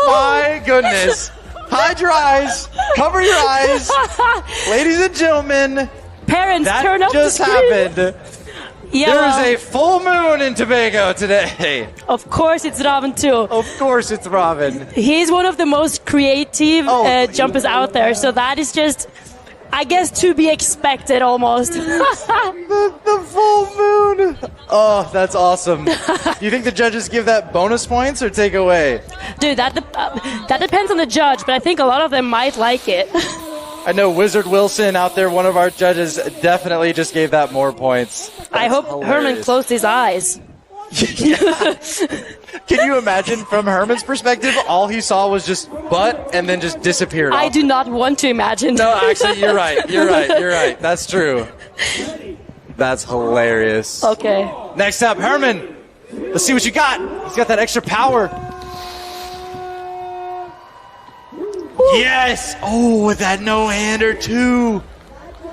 F: my goodness. Hide your eyes. Cover your eyes. Ladies and gentlemen,
O: parents, turn up the
F: just
O: screen.
F: happened.
O: Yeah.
F: There is a full moon in Tobago today.
O: Of course it's Robin too.
F: Of course it's Robin.
O: He's one of the most creative jumpers out there, so that is just, I guess, to be expected almost.
F: the full moon. Oh, that's awesome. Do you think the judges give that bonus points or take away?
O: Dude, that depends on the judge, but I think a lot of them might like it.
F: I know Wizard Wilson out there, one of our judges, definitely just gave that more points.
O: I hope Herman closed his eyes.
F: Can you imagine from Herman's perspective, all he saw was just butt and then just disappeared
O: I
F: off.
O: do not want to imagine.
F: No, actually, you're right. That's true. That's hilarious.
O: Okay.
F: Next up, Herman. Let's see what you got. He's got that extra power. Yes! Oh, with that no-hander, too.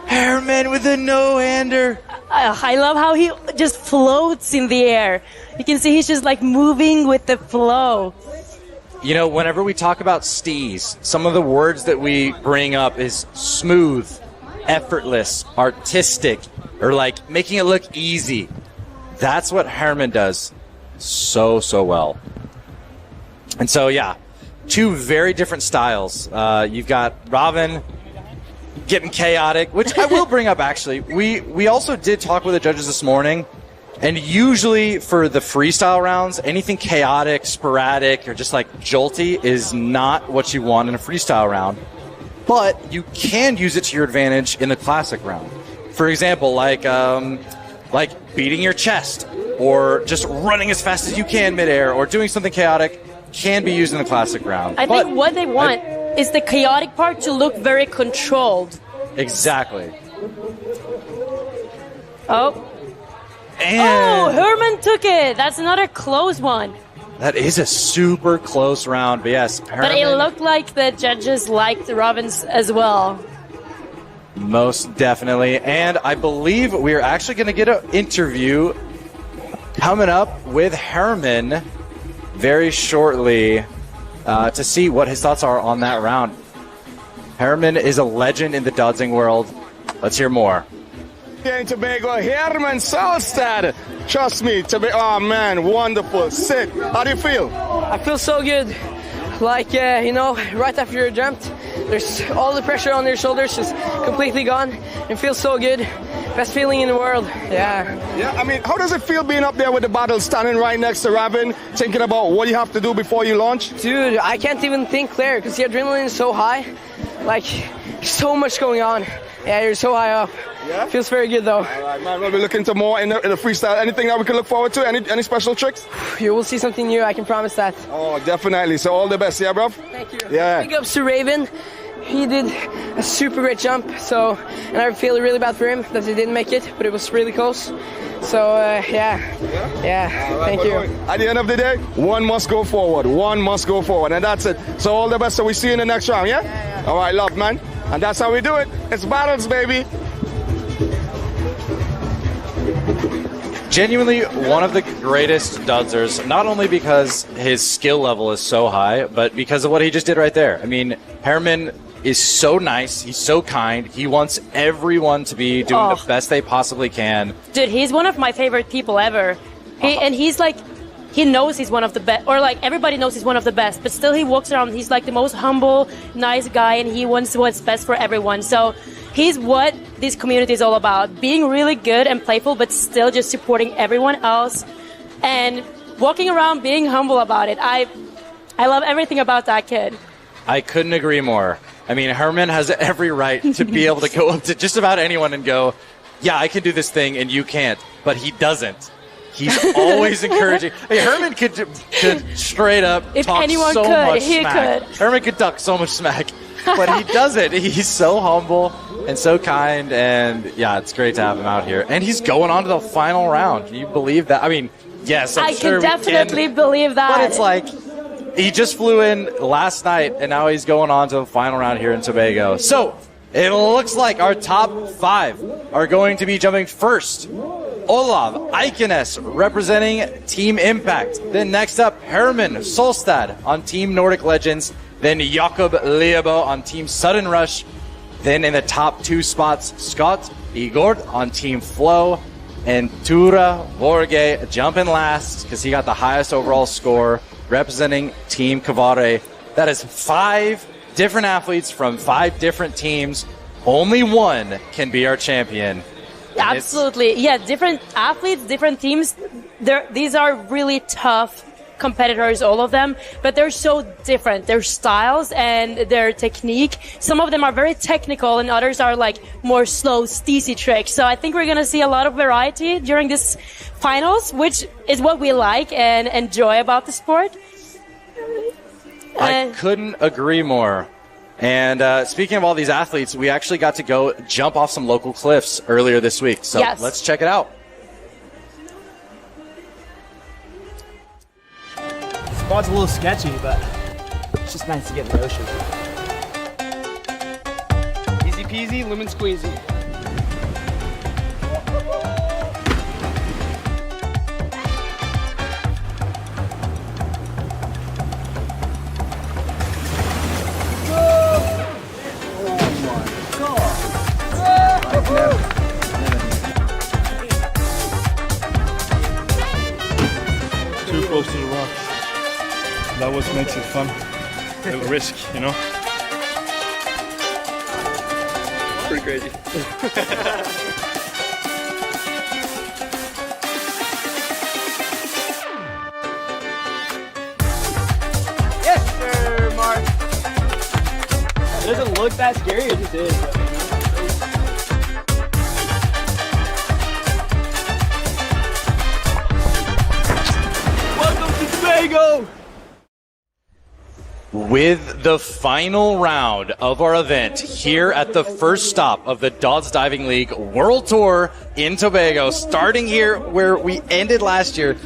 F: Herman with a no-hander.
O: I love how he just floats in the air. You can see he's just like moving with the flow.
F: You know, whenever we talk about stees, some of the words that we bring up is smooth, effortless, artistic, or like making it look easy. That's what Herman does so well. And so, yeah. Two very different styles. You've got Robin getting chaotic, which I will bring up actually. We also did talk with the judges this morning, and usually for the freestyle rounds, anything chaotic, sporadic, or just like jolty is not what you want in a freestyle round. But you can use it to your advantage in the classic round. For example, like beating your chest, or just running as fast as you can midair, or doing something chaotic, can be used in the classic round.
O: I think what they want is the chaotic part to look very controlled.
F: Exactly.
O: Oh.
F: And
O: oh, Herman took it. That's another close one.
F: that is a super close round, but yes,
O: But it looked like the judges liked Robbins as well.
F: Most definitely. And I believe we're actually going to get an interview coming up with Herman very shortly to see what his thoughts are on that round. Herman is a legend in the Dødsing world. Let's hear more.
P: Here in Tobago, Herman Solstad. Trust me, oh man, wonderful. Sit. How do you feel?
R: I feel so good. Like, you know, right after you jumped, there's all the pressure on your shoulders is completely gone. It feels so good. Best feeling in the world. Yeah.
P: Yeah, I mean, how does it feel being up there with the battle, standing right next to Ravin, thinking about what you have to do before you launch?
R: Dude, I can't even think clear because the adrenaline is so high. Like, so much going on. Yeah, you're so high up.
P: Yeah?
R: Feels very good though.
P: All right, man, we'll be looking to more in the freestyle. Anything that we can look forward to? Any special tricks?
R: You will see something new, I can promise that.
P: Oh, definitely. So all the best, yeah, bro?
R: Thank you.
P: Yeah.
R: Big ups to Raven. He did a super great jump, so, and I feel really bad for him that he didn't make it, but it was really close. So, yeah. Thank you.
P: At the end of the day, one must go forward. One must go forward, and that's it. So all the best. So we see you in the next round, yeah? Yeah. All right, love, man. And that's how we do it. It's battles, baby.
F: Genuinely one of the greatest Dødsers, not only because his skill level is so high, but because of what he just did right there. I mean, Herman is so nice, he's so kind, he wants everyone to be doing the best they possibly can.
O: Dude, he's one of my favorite people ever. And he's like, he knows he's one of the best, or like everybody knows he's one of the best, but still he walks around, he's like the most humble, nice guy, and he wants what's best for everyone. So he's what this community is all about, being really good and playful, but still just supporting everyone else and walking around being humble about it. I love everything about that kid.
F: I couldn't agree more. I mean, Herman has every right to be able to go up to just about anyone and go, yeah, I can do this thing and you can't, but he doesn't. He's always encouraging. Hey, Herman could straight up
O: if
F: talk
O: anyone
F: so
O: could,
F: much
O: he
F: smack.
O: could.
F: Herman could talk so much smack, but he doesn't. He's so humble and so kind, and yeah, it's great to have him out here. And he's going on to the final round. Can you believe that? I mean, yes,
O: I
F: sure
O: can definitely believe that.
F: But it's like, he just flew in last night, and now he's going on to the final round here in Tobago. So, it looks like our top 5 are going to be jumping first. Olav Eikenes representing Team Impact. Then next up, Herman Solstad on Team Nordic Legends. Then Jakob Leabo on Team Sudden Rush. Then in the top 2 spots, Scott Igor on Team Flow. And Tura Vorge jumping last because he got the highest overall score representing Team Kavare. That is 5 different athletes from 5 different teams. Only one can be our champion.
O: Absolutely. Yeah, different athletes, different teams. These are really tough competitors, all of them, but they're so different. Their styles and their technique. Some of them are very technical and others are like more slow, steezy tricks. So I think we're going to see a lot of variety during this finals, which is what we like and enjoy about the sport.
F: I couldn't agree more. And speaking of all these athletes, we actually got to go jump off some local cliffs earlier this week. So let's check it out.
G: Spot's a little sketchy, but it's just nice to get in the ocean. Easy peasy, lemon squeezy.
S: Too close to the rock. That what makes it fun. The risk, you know.
G: Pretty crazy. Yes, sir, Mark. It doesn't look that scary, it just is. go!
F: With the final round of our event here at the first stop of the Døds Diving League World Tour in Tobago, starting here where we ended last year.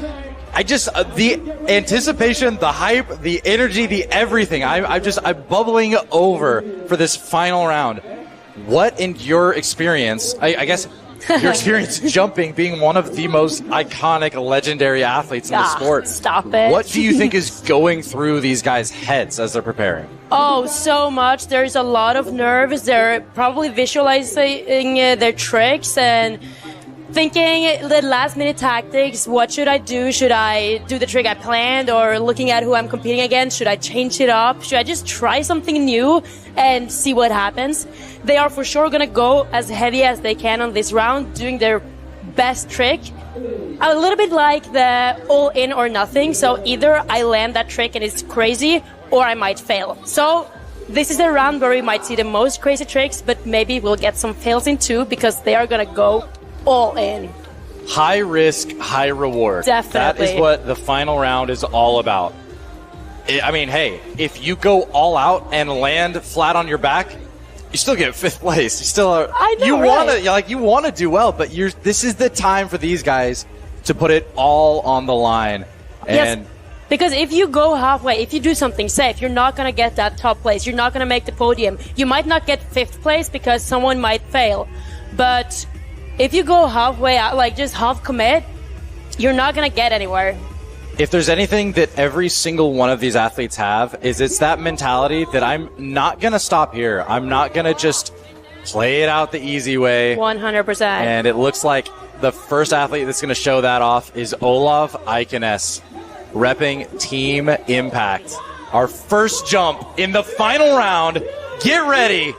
F: The anticipation, the hype, the energy, the everything. I'm bubbling over for this final round. What, in your experience, I guess your experience jumping, being one of the most iconic, legendary athletes in the sport.
O: Stop it.
F: What do you think is going through these guys' heads as they're preparing?
O: Oh, so much. There's a lot of nerves. They're probably visualizing their tricks and thinking the last minute tactics. What should I do? Should I do the trick I planned, or looking at who I'm competing against? Should I change it up? Should I just try something new and see what happens? They are for sure going to go as heavy as they can on this round, doing their best trick. A little bit like the all in or nothing. So either I land that trick and it's crazy, or I might fail. So this is a round where we might see the most crazy tricks, but maybe we'll get some fails in too, because they are going to go all in.
F: High risk, high reward.
O: Definitely.
F: That is what the final round is all about. I mean, hey, if you go all out and land flat on your back, you still get 5th place. You still are.
O: I know,
F: you want to do well, but this is the time for these guys to put it all on the line. And
O: yes, because if you go halfway, if you do something safe, you're not going to get that top place. You're not going to make the podium. You might not get 5th place because someone might fail. But if you go halfway out, like just half commit, you're not going to get anywhere.
F: If there's anything that every single one of these athletes have, it's that mentality that I'm not going to stop here. I'm not going to just play it out the easy way.
O: 100%.
F: And it looks like the first athlete that's going to show that off is Olav Eikenes, repping Team Impact. Our first jump in the final round. Get ready.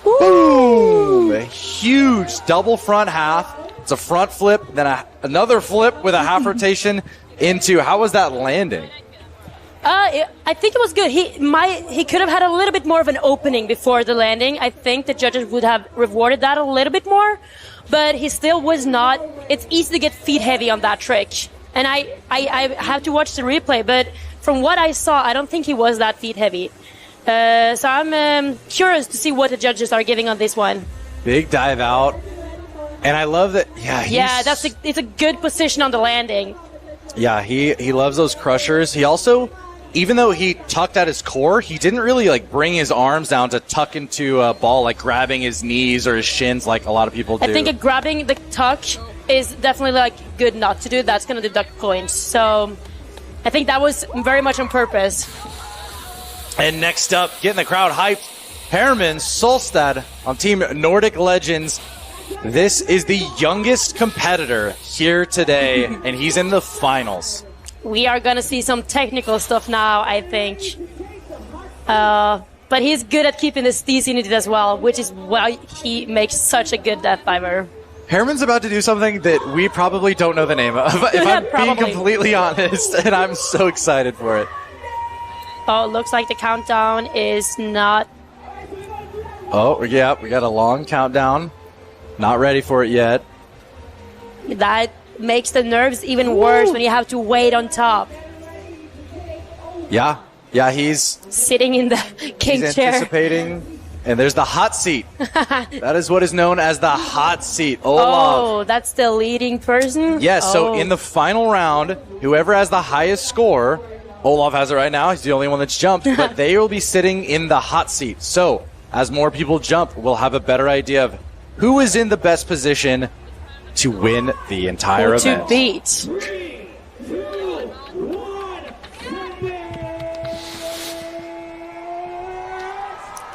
F: Boom! A huge double front half. It's a front flip, then another flip with a half rotation into. How was that landing?
O: I think it was good. He could have had a little bit more of an opening before the landing. I think the judges would have rewarded that a little bit more, but he still was not. It's easy to get feet heavy on that trick, and I have to watch the replay, but from what I saw, I don't think he was that feet heavy. So I'm curious to see what the judges are giving on this one.
F: Big dive out. And I love that. Yeah,
O: it's a good position on the landing.
F: Yeah, he loves those crushers. He also, even though he tucked at his core, he didn't really bring his arms down to tuck into a ball, like grabbing his knees or his shins like a lot of people do.
O: I think grabbing the tuck is definitely good not to do. That's going to deduct points. So I think that was very much on purpose.
F: And next up, getting the crowd hyped, Herman Solstad on Team Nordic Legends. This is the youngest competitor here today, and he's in the finals.
O: We are going to see some technical stuff now, I think. But he's good at keeping the steez in it as well, which is why he makes such a good death diver.
F: Herman's about to do something that we probably don't know the name of, if I'm being completely honest, and I'm so excited for it.
O: Oh, it looks like the countdown is not...
F: Oh, yeah, we got a long countdown. Not ready for it yet.
O: That makes the nerves even worse when you have to wait on top.
F: Yeah, he's
O: sitting in the king
F: he's
O: chair.
F: Anticipating, and there's the hot seat. That is what is known as the hot seat.
O: Oh, that's the leading person?
F: Yes, so in the final round, whoever has the highest score, Olav has it right now, he's the only one that's jumped, but they will be sitting in the hot seat. So, as more people jump, we'll have a better idea of who is in the best position to win the entire event.
O: To beat.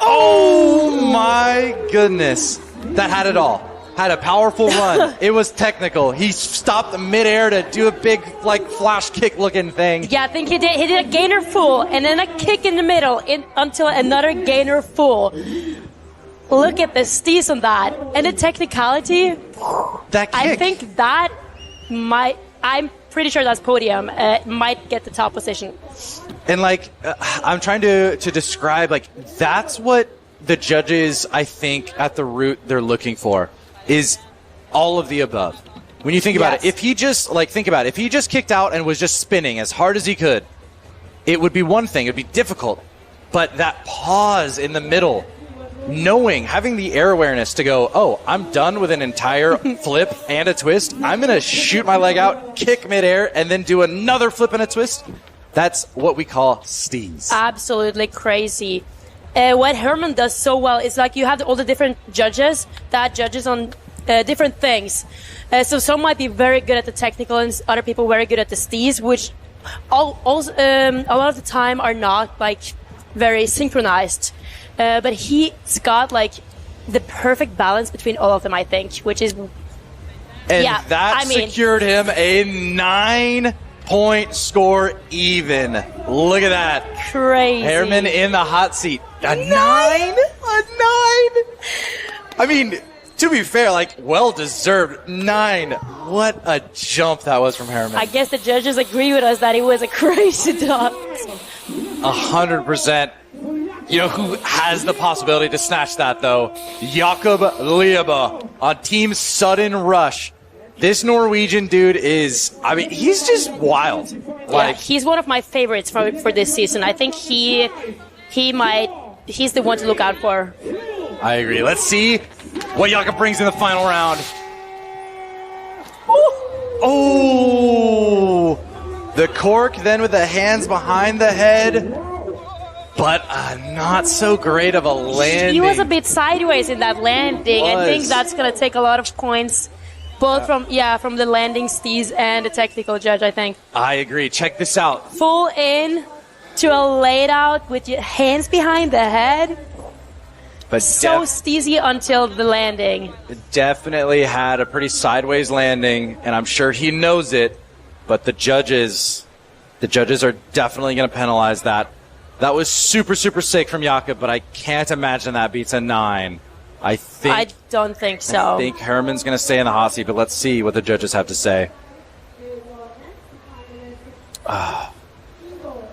F: Oh my goodness. That had it all. Had a powerful run. It was technical. He stopped midair to do a big flash kick looking thing.
O: Yeah, I think he did a gainer full and then a kick in the middle until another gainer full. Look at the steez on that. And the technicality.
F: That kick.
O: I think that might... I'm pretty sure that's podium. Might get the top position.
F: And I'm trying to describe, that's what the judges, I think, at the root they're looking for, is all of the above. When you think about it, if he just, think about it. If he just kicked out and was just spinning as hard as he could, it would be one thing. It would be difficult. But that pause in the middle, having the air awareness to go, oh, I'm done with an entire flip and a twist. I'm going to shoot my leg out, kick midair, and then do another flip and a twist. That's what we call steez.
O: Absolutely crazy. What Herman does so well is you have all the different judges that judges on different things. So some might be very good at the technical and other people very good at the steez, which a lot of the time are not very synchronized. But he's got the perfect balance between all of them, I think, which is...
F: And secured him a 9-point score even. Look at that.
O: Crazy.
F: Herman in the hot seat. A 9? I mean, to be fair, well-deserved 9. What a jump that was from Herman.
O: I guess the judges agree with us that it was a crazy dot.
F: 100%. You know who has the possibility to snatch that, though? Jakob Liebe on Team Sudden Rush. This Norwegian dude is, he's just wild.
O: He's one of my favorites for this season. I think he's the one to look out for.
F: I agree. Let's see what Jakob brings in the final round. Oh! The cork then with the hands behind the head. But not so great of a landing.
O: He was a bit sideways in that landing. I think that's going to take a lot of points, both from the landing steez and the technical judge, I think.
F: I agree. Check this out.
O: Full in to a laid out with your hands behind the head.
F: But
O: so steezy until the landing.
F: Definitely had a pretty sideways landing, and I'm sure he knows it. But the judges are definitely going to penalize that. That was super, super sick from Jakob, but I can't imagine that beats a 9. I
O: don't think so.
F: I think Herman's going to stay in the hot seat, but let's see what the judges have to say. Oh,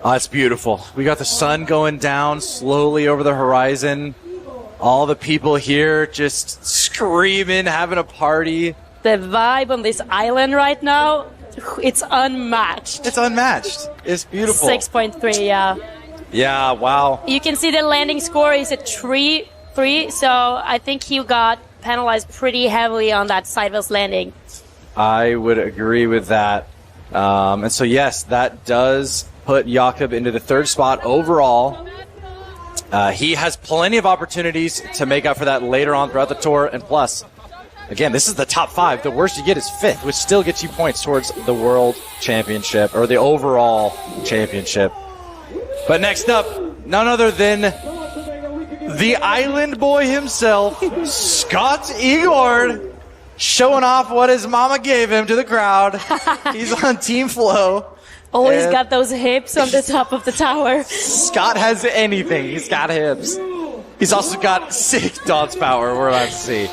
F: it's beautiful. We got the sun going down slowly over the horizon. All the people here just screaming, having a party.
O: The vibe on this island right now, it's unmatched.
F: It's unmatched. It's beautiful.
O: 6.3, yeah.
F: Yeah, wow.
O: You can see the landing score is a 3, so I think he got penalized pretty heavily on that sideways landing.
F: I would agree with that. And so, yes, that does put Jakob into the 3rd spot overall. He has plenty of opportunities to make up for that later on throughout the tour. And plus, again, this is the top 5. The worst you get is 5th, which still gets you points towards the World Championship or the overall championship. But next up, none other than the island boy himself, Scott Igord, showing off what his mama gave him to the crowd. He's on Team Flow.
O: Always got those hips on the top of the tower.
F: Scott has anything. He's got hips. He's also got sick dodge power. We're about to see.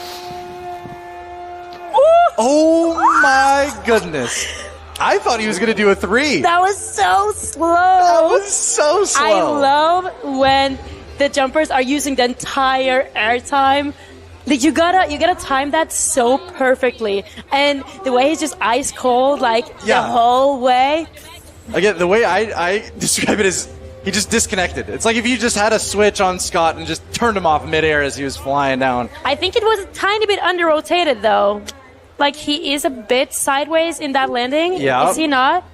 F: Oh my goodness. I thought he was going to do a 3.
O: That was so slow.
F: That was so slow.
O: I love when the jumpers are using the entire air time. You gotta time that so perfectly. And the way he's just ice cold, the whole way.
F: Again, the way I describe it is he just disconnected. It's like if you just had a switch on Scott and just turned him off midair as he was flying down.
O: I think it was a tiny bit under-rotated, though. He is a bit sideways in that landing.
F: Yeah.
O: Is he not?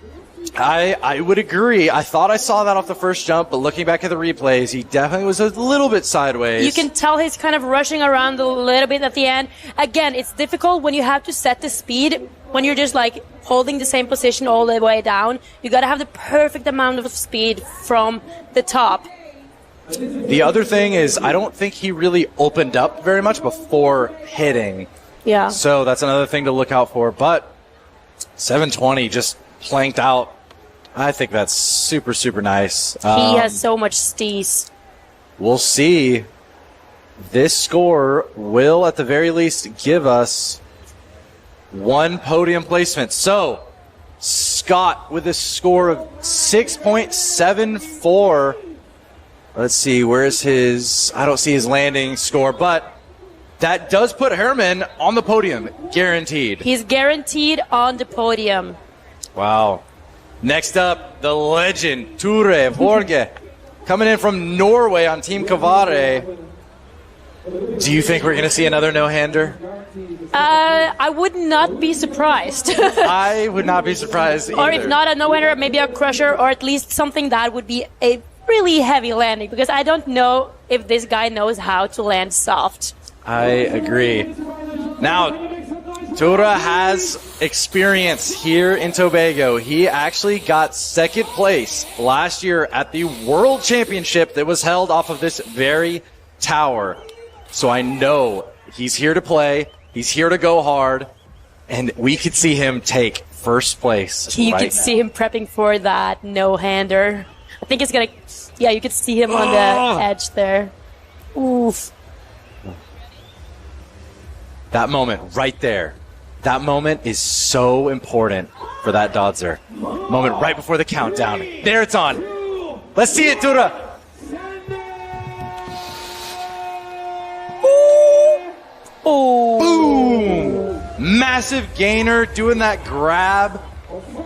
F: I would agree. I thought I saw that off the first jump, but looking back at the replays, he definitely was a little bit sideways.
O: You can tell he's kind of rushing around a little bit at the end. Again, it's difficult when you have to set the speed, when you're just holding the same position all the way down. You got to have the perfect amount of speed from the top.
F: The other thing is I don't think he really opened up very much before hitting.
O: Yeah.
F: So that's another thing to look out for. But 720 just planked out. I think that's super, super nice.
O: He has so much steez.
F: We'll see. This score will, at the very least, give us 1 podium placement. So, Scott with a score of 6.74. Let's see, where's his... I don't see his landing score, but That does put Herman on the podium, guaranteed.
O: He's guaranteed on the podium.
F: Wow. Next up, the legend, Ture Vorge, coming in from Norway on Team Kavare. Do you think we're going to see another no-hander?
O: I would not be surprised.
F: I would not be surprised either.
O: Or if not a no-hander, maybe a crusher, or at least something that would be a really heavy landing, because I don't know if this guy knows how to land soft.
F: I agree. Now, Ture has experience here in Tobago. He actually got second place last year at the World Championship that was held off of this very tower. So I know he's here to play, he's here to go hard, and we could see him take first place.
O: You could see him prepping for that no-hander. I think it's going to... Yeah, you could see him on the edge there. Oof.
F: That moment right there. That moment is so important for that Dodzer. Moment right before the countdown. There it's on. Let's see it, Ture.
O: Oh.
F: Boom! Massive gainer doing that grab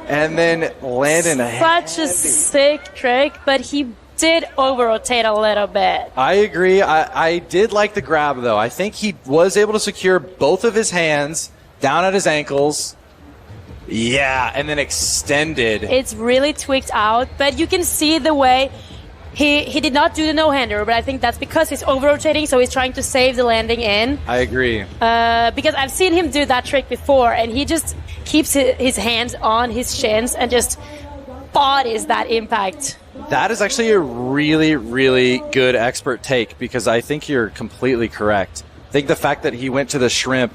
F: and then landing a
O: Such a sick trick, but he did over-rotate a little bit.
F: I agree. I did like the grab, though. I think he was able to secure both of his hands down at his ankles. Yeah, and then extended.
O: It's really tweaked out, but you can see the way he did not do the no-hander, but I think that's because he's over-rotating, so he's trying to save the landing in.
F: I agree.
O: Because I've seen him do that trick before, and he just keeps his hands on his shins and just bodies that impact.
F: That is actually a really, really good expert take, because I think you're completely correct. I think the fact that he went to the shrimp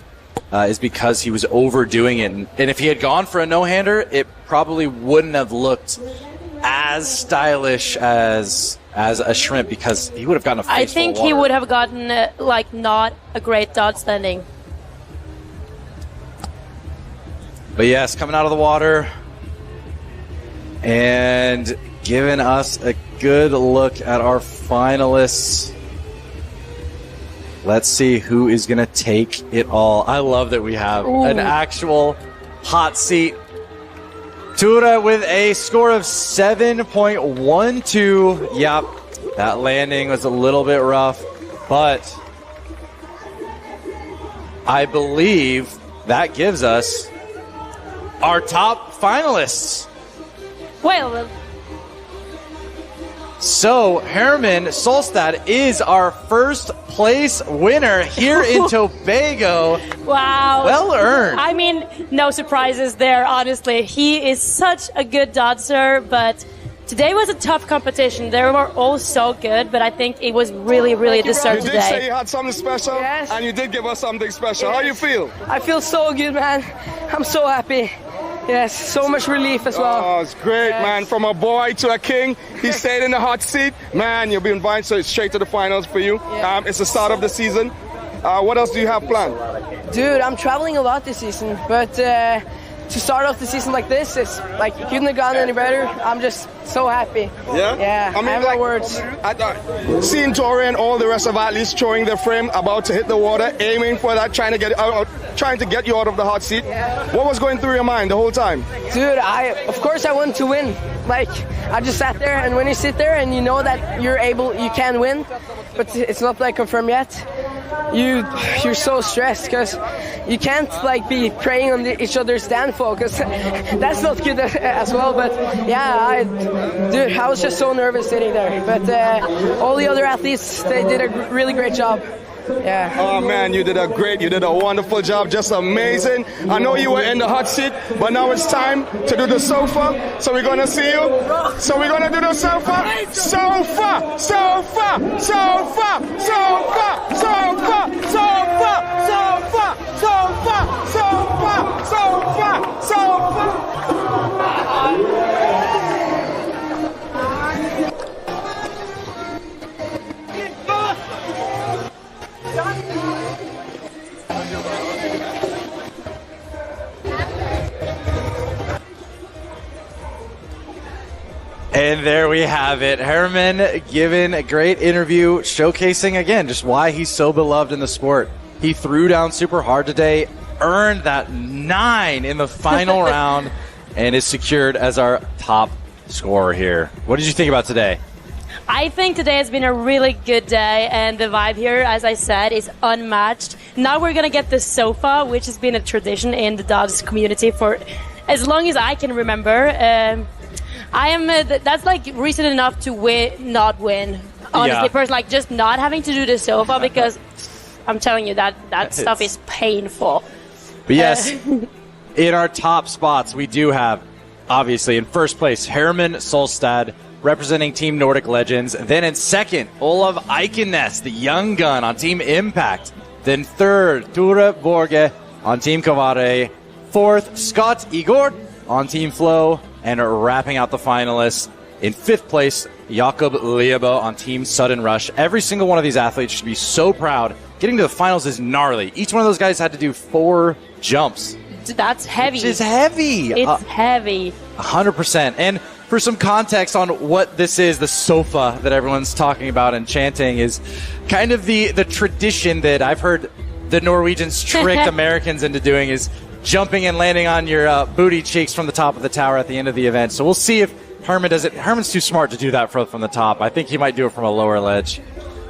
F: is because he was overdoing it. And if he had gone for a no-hander, it probably wouldn't have looked as stylish as a shrimp, because he would have gotten a face
O: I think
F: full of
O: he
F: water.
O: would have gotten, not a great dodge landing.
F: But yes, coming out of the water and giving us a good look at our finalists. Let's see who is going to take it all. I love that we have an actual hot seat. Ture with a score of 7.12. Yep, that landing was a little bit rough, but I believe that gives us our top finalists.
O: Well,
F: so Herman Solstad is our first place winner here in Tobago.
O: wow.
F: Well earned.
O: I mean, no surprises there, honestly. He is such a good dodger, but today was a tough competition. They were all so good, but I think it was really, really deserved
P: today. You did say you had something special, and you did give us something special. How you feel?
R: I feel so good, man. I'm so happy. Yes, so much relief as well.
P: Oh, it's great, man. From a boy to a king. He stayed in the hot seat. Man, you'll be invited straight to the finals for you. It's the start of the season. What else do you have planned?
R: Dude, I'm traveling a lot this season, but to start off the season like this, it's like, it couldn't have gone any better. I'm just so happy.
P: Yeah?
R: Yeah, I have no words.
P: Seeing Ture and all the rest of athletes throwing their frame, about to hit the water, aiming for that, trying to get you out of the hot seat. What was going through your mind the whole time?
R: Dude, of course I wanted to win. Like, I just sat there, and when you sit there and you know that you can win, but it's not like confirmed yet, you're so stressed, because you can't be preying on each other's downfall, because that's not good as well. But yeah, dude, I was just so nervous sitting there. But all the other athletes, they did a really great job. Yeah.
P: Oh man, you did a wonderful job, just amazing. I know you were in the hot seat, but now it's time to do the sofa. So we're gonna see you. So we're gonna do the sofa. Sofa, sofa, sofa, sofa, sofa, sofa, sofa, sofa, sofa, sofa, sofa.
F: And there we have it. Herman giving a great interview, showcasing again just why he's so beloved in the sport. He threw down super hard today, earned that 9 in the final round, and is secured as our top scorer here. What did you think about today?
O: I think today has been a really good day, and the vibe here, as I said, is unmatched. Now we're gonna get the sofa, which has been a tradition in the Døds community for as long as I can remember. That's like reason enough to not win. Honestly, personally, like just not having to do the sofa, because I'm telling you that stuff is painful.
F: But yes, in our top spots, we do have, obviously, in first place, Herman Solstad, representing Team Nordic Legends. Then in second, Olav Eikenes, the young gun on Team Impact. Then third, Ture Borge on Team Kavare. Fourth, Scott Igor on Team Flow. And wrapping out the finalists, in fifth place, Jakob Liebo on Team Sudden Rush. Every single one of these athletes should be so proud. Getting to the finals is gnarly. Each one of those guys had to do 4 jumps.
O: That's heavy.
F: Which is heavy.
O: It's heavy.
F: 100%. And for some context on what this is, the sofa that everyone's talking about and chanting is kind of the tradition that I've heard the Norwegians trick Americans into doing, is jumping and landing on your booty cheeks from the top of the tower at the end of the event. So we'll see if Herman does it. Herman's too smart to do that from the top. I think he might do it from a lower ledge.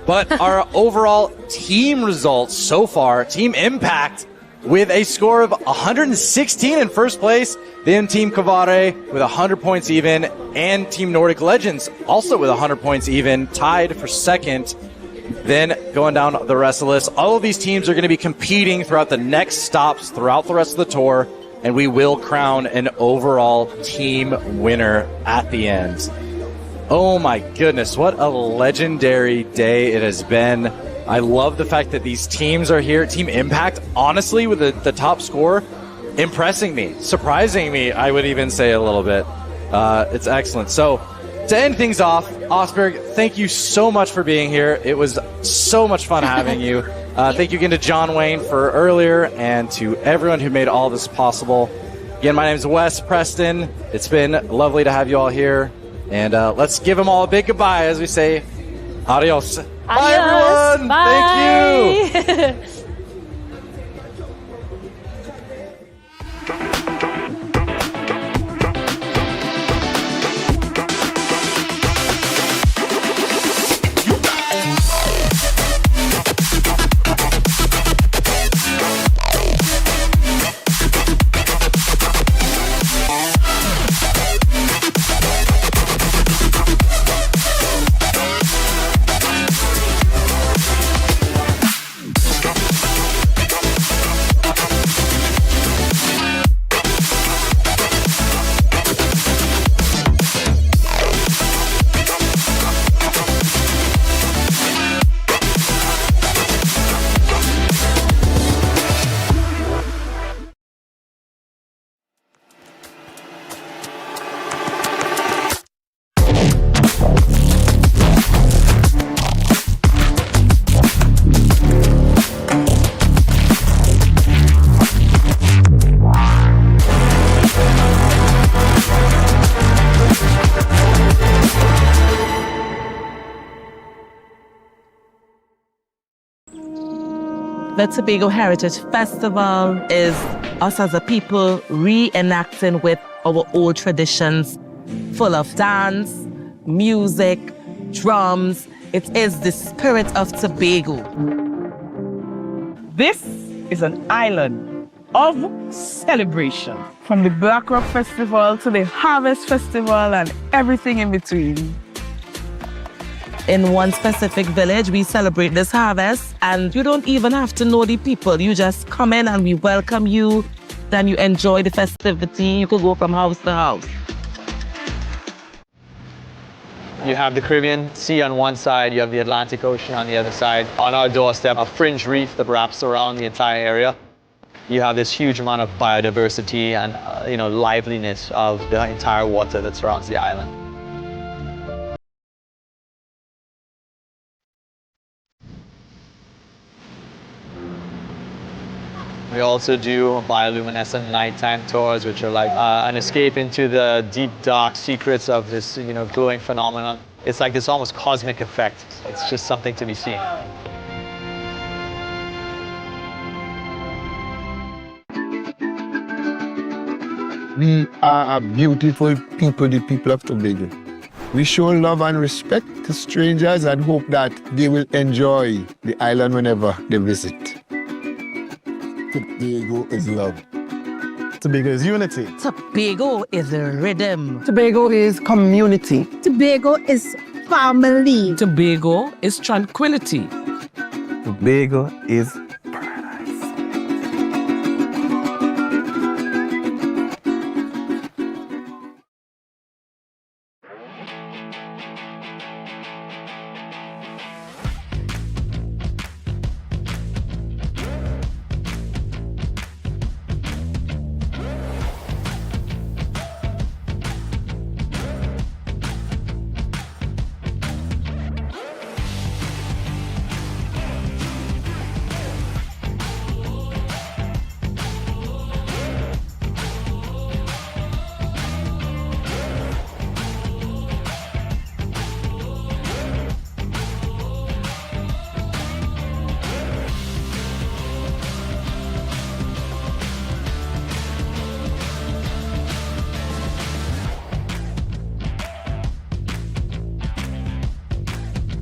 F: But our overall team results so far, Team Impact with a score of 116 in first place, then Team Kavare with 100 points even, and Team Nordic Legends also with 100 points even, tied for second. Then going down the rest of the list, all of these teams are going to be competing throughout the next stops throughout the rest of the tour, and we will crown an overall team winner at the end. Oh my goodness, what a legendary day it has been. I love the fact that these teams are here. Team Impact, honestly, with the top score, impressing me, surprising me, I would even say a little bit. It's excellent. So, to end things off, Osberg, thank you so much for being here. It was so much fun having you. Thank you again to John Wayne for earlier, and to everyone who made all this possible. Again, my name is Wes Preston. It's been lovely to have you all here. And let's give them all a big goodbye as we say adios. Bye, everyone.
O: Bye.
F: Thank you.
T: The Tobago Heritage Festival is us as a people reenacting with our old traditions, full of dance, music, drums. It is the spirit of Tobago.
U: This is an island of celebration. From the Black Rock Festival to the Harvest Festival and everything in between.
T: In one specific village, we celebrate this harvest, and you don't even have to know the people. You just come in and we welcome you. Then you enjoy the festivity. You could go from house to house.
C: You have the Caribbean Sea on one side, you have the Atlantic Ocean on the other side. On our doorstep, a fringe reef that wraps around the entire area. You have this huge amount of biodiversity and liveliness of the entire water that surrounds the island. We also do bioluminescent nighttime tours, which are like an escape into the deep, dark secrets of this, glowing phenomenon. It's like this almost cosmic effect. It's just something to be seen.
D: We are a beautiful people, the people of Tobago. We show love and respect to strangers and hope that they will enjoy the island whenever they visit. Tobago is love.
N: Tobago is unity.
T: Tobago is rhythm.
V: Tobago is community.
W: Tobago is family.
U: Tobago is tranquility.
V: Tobago is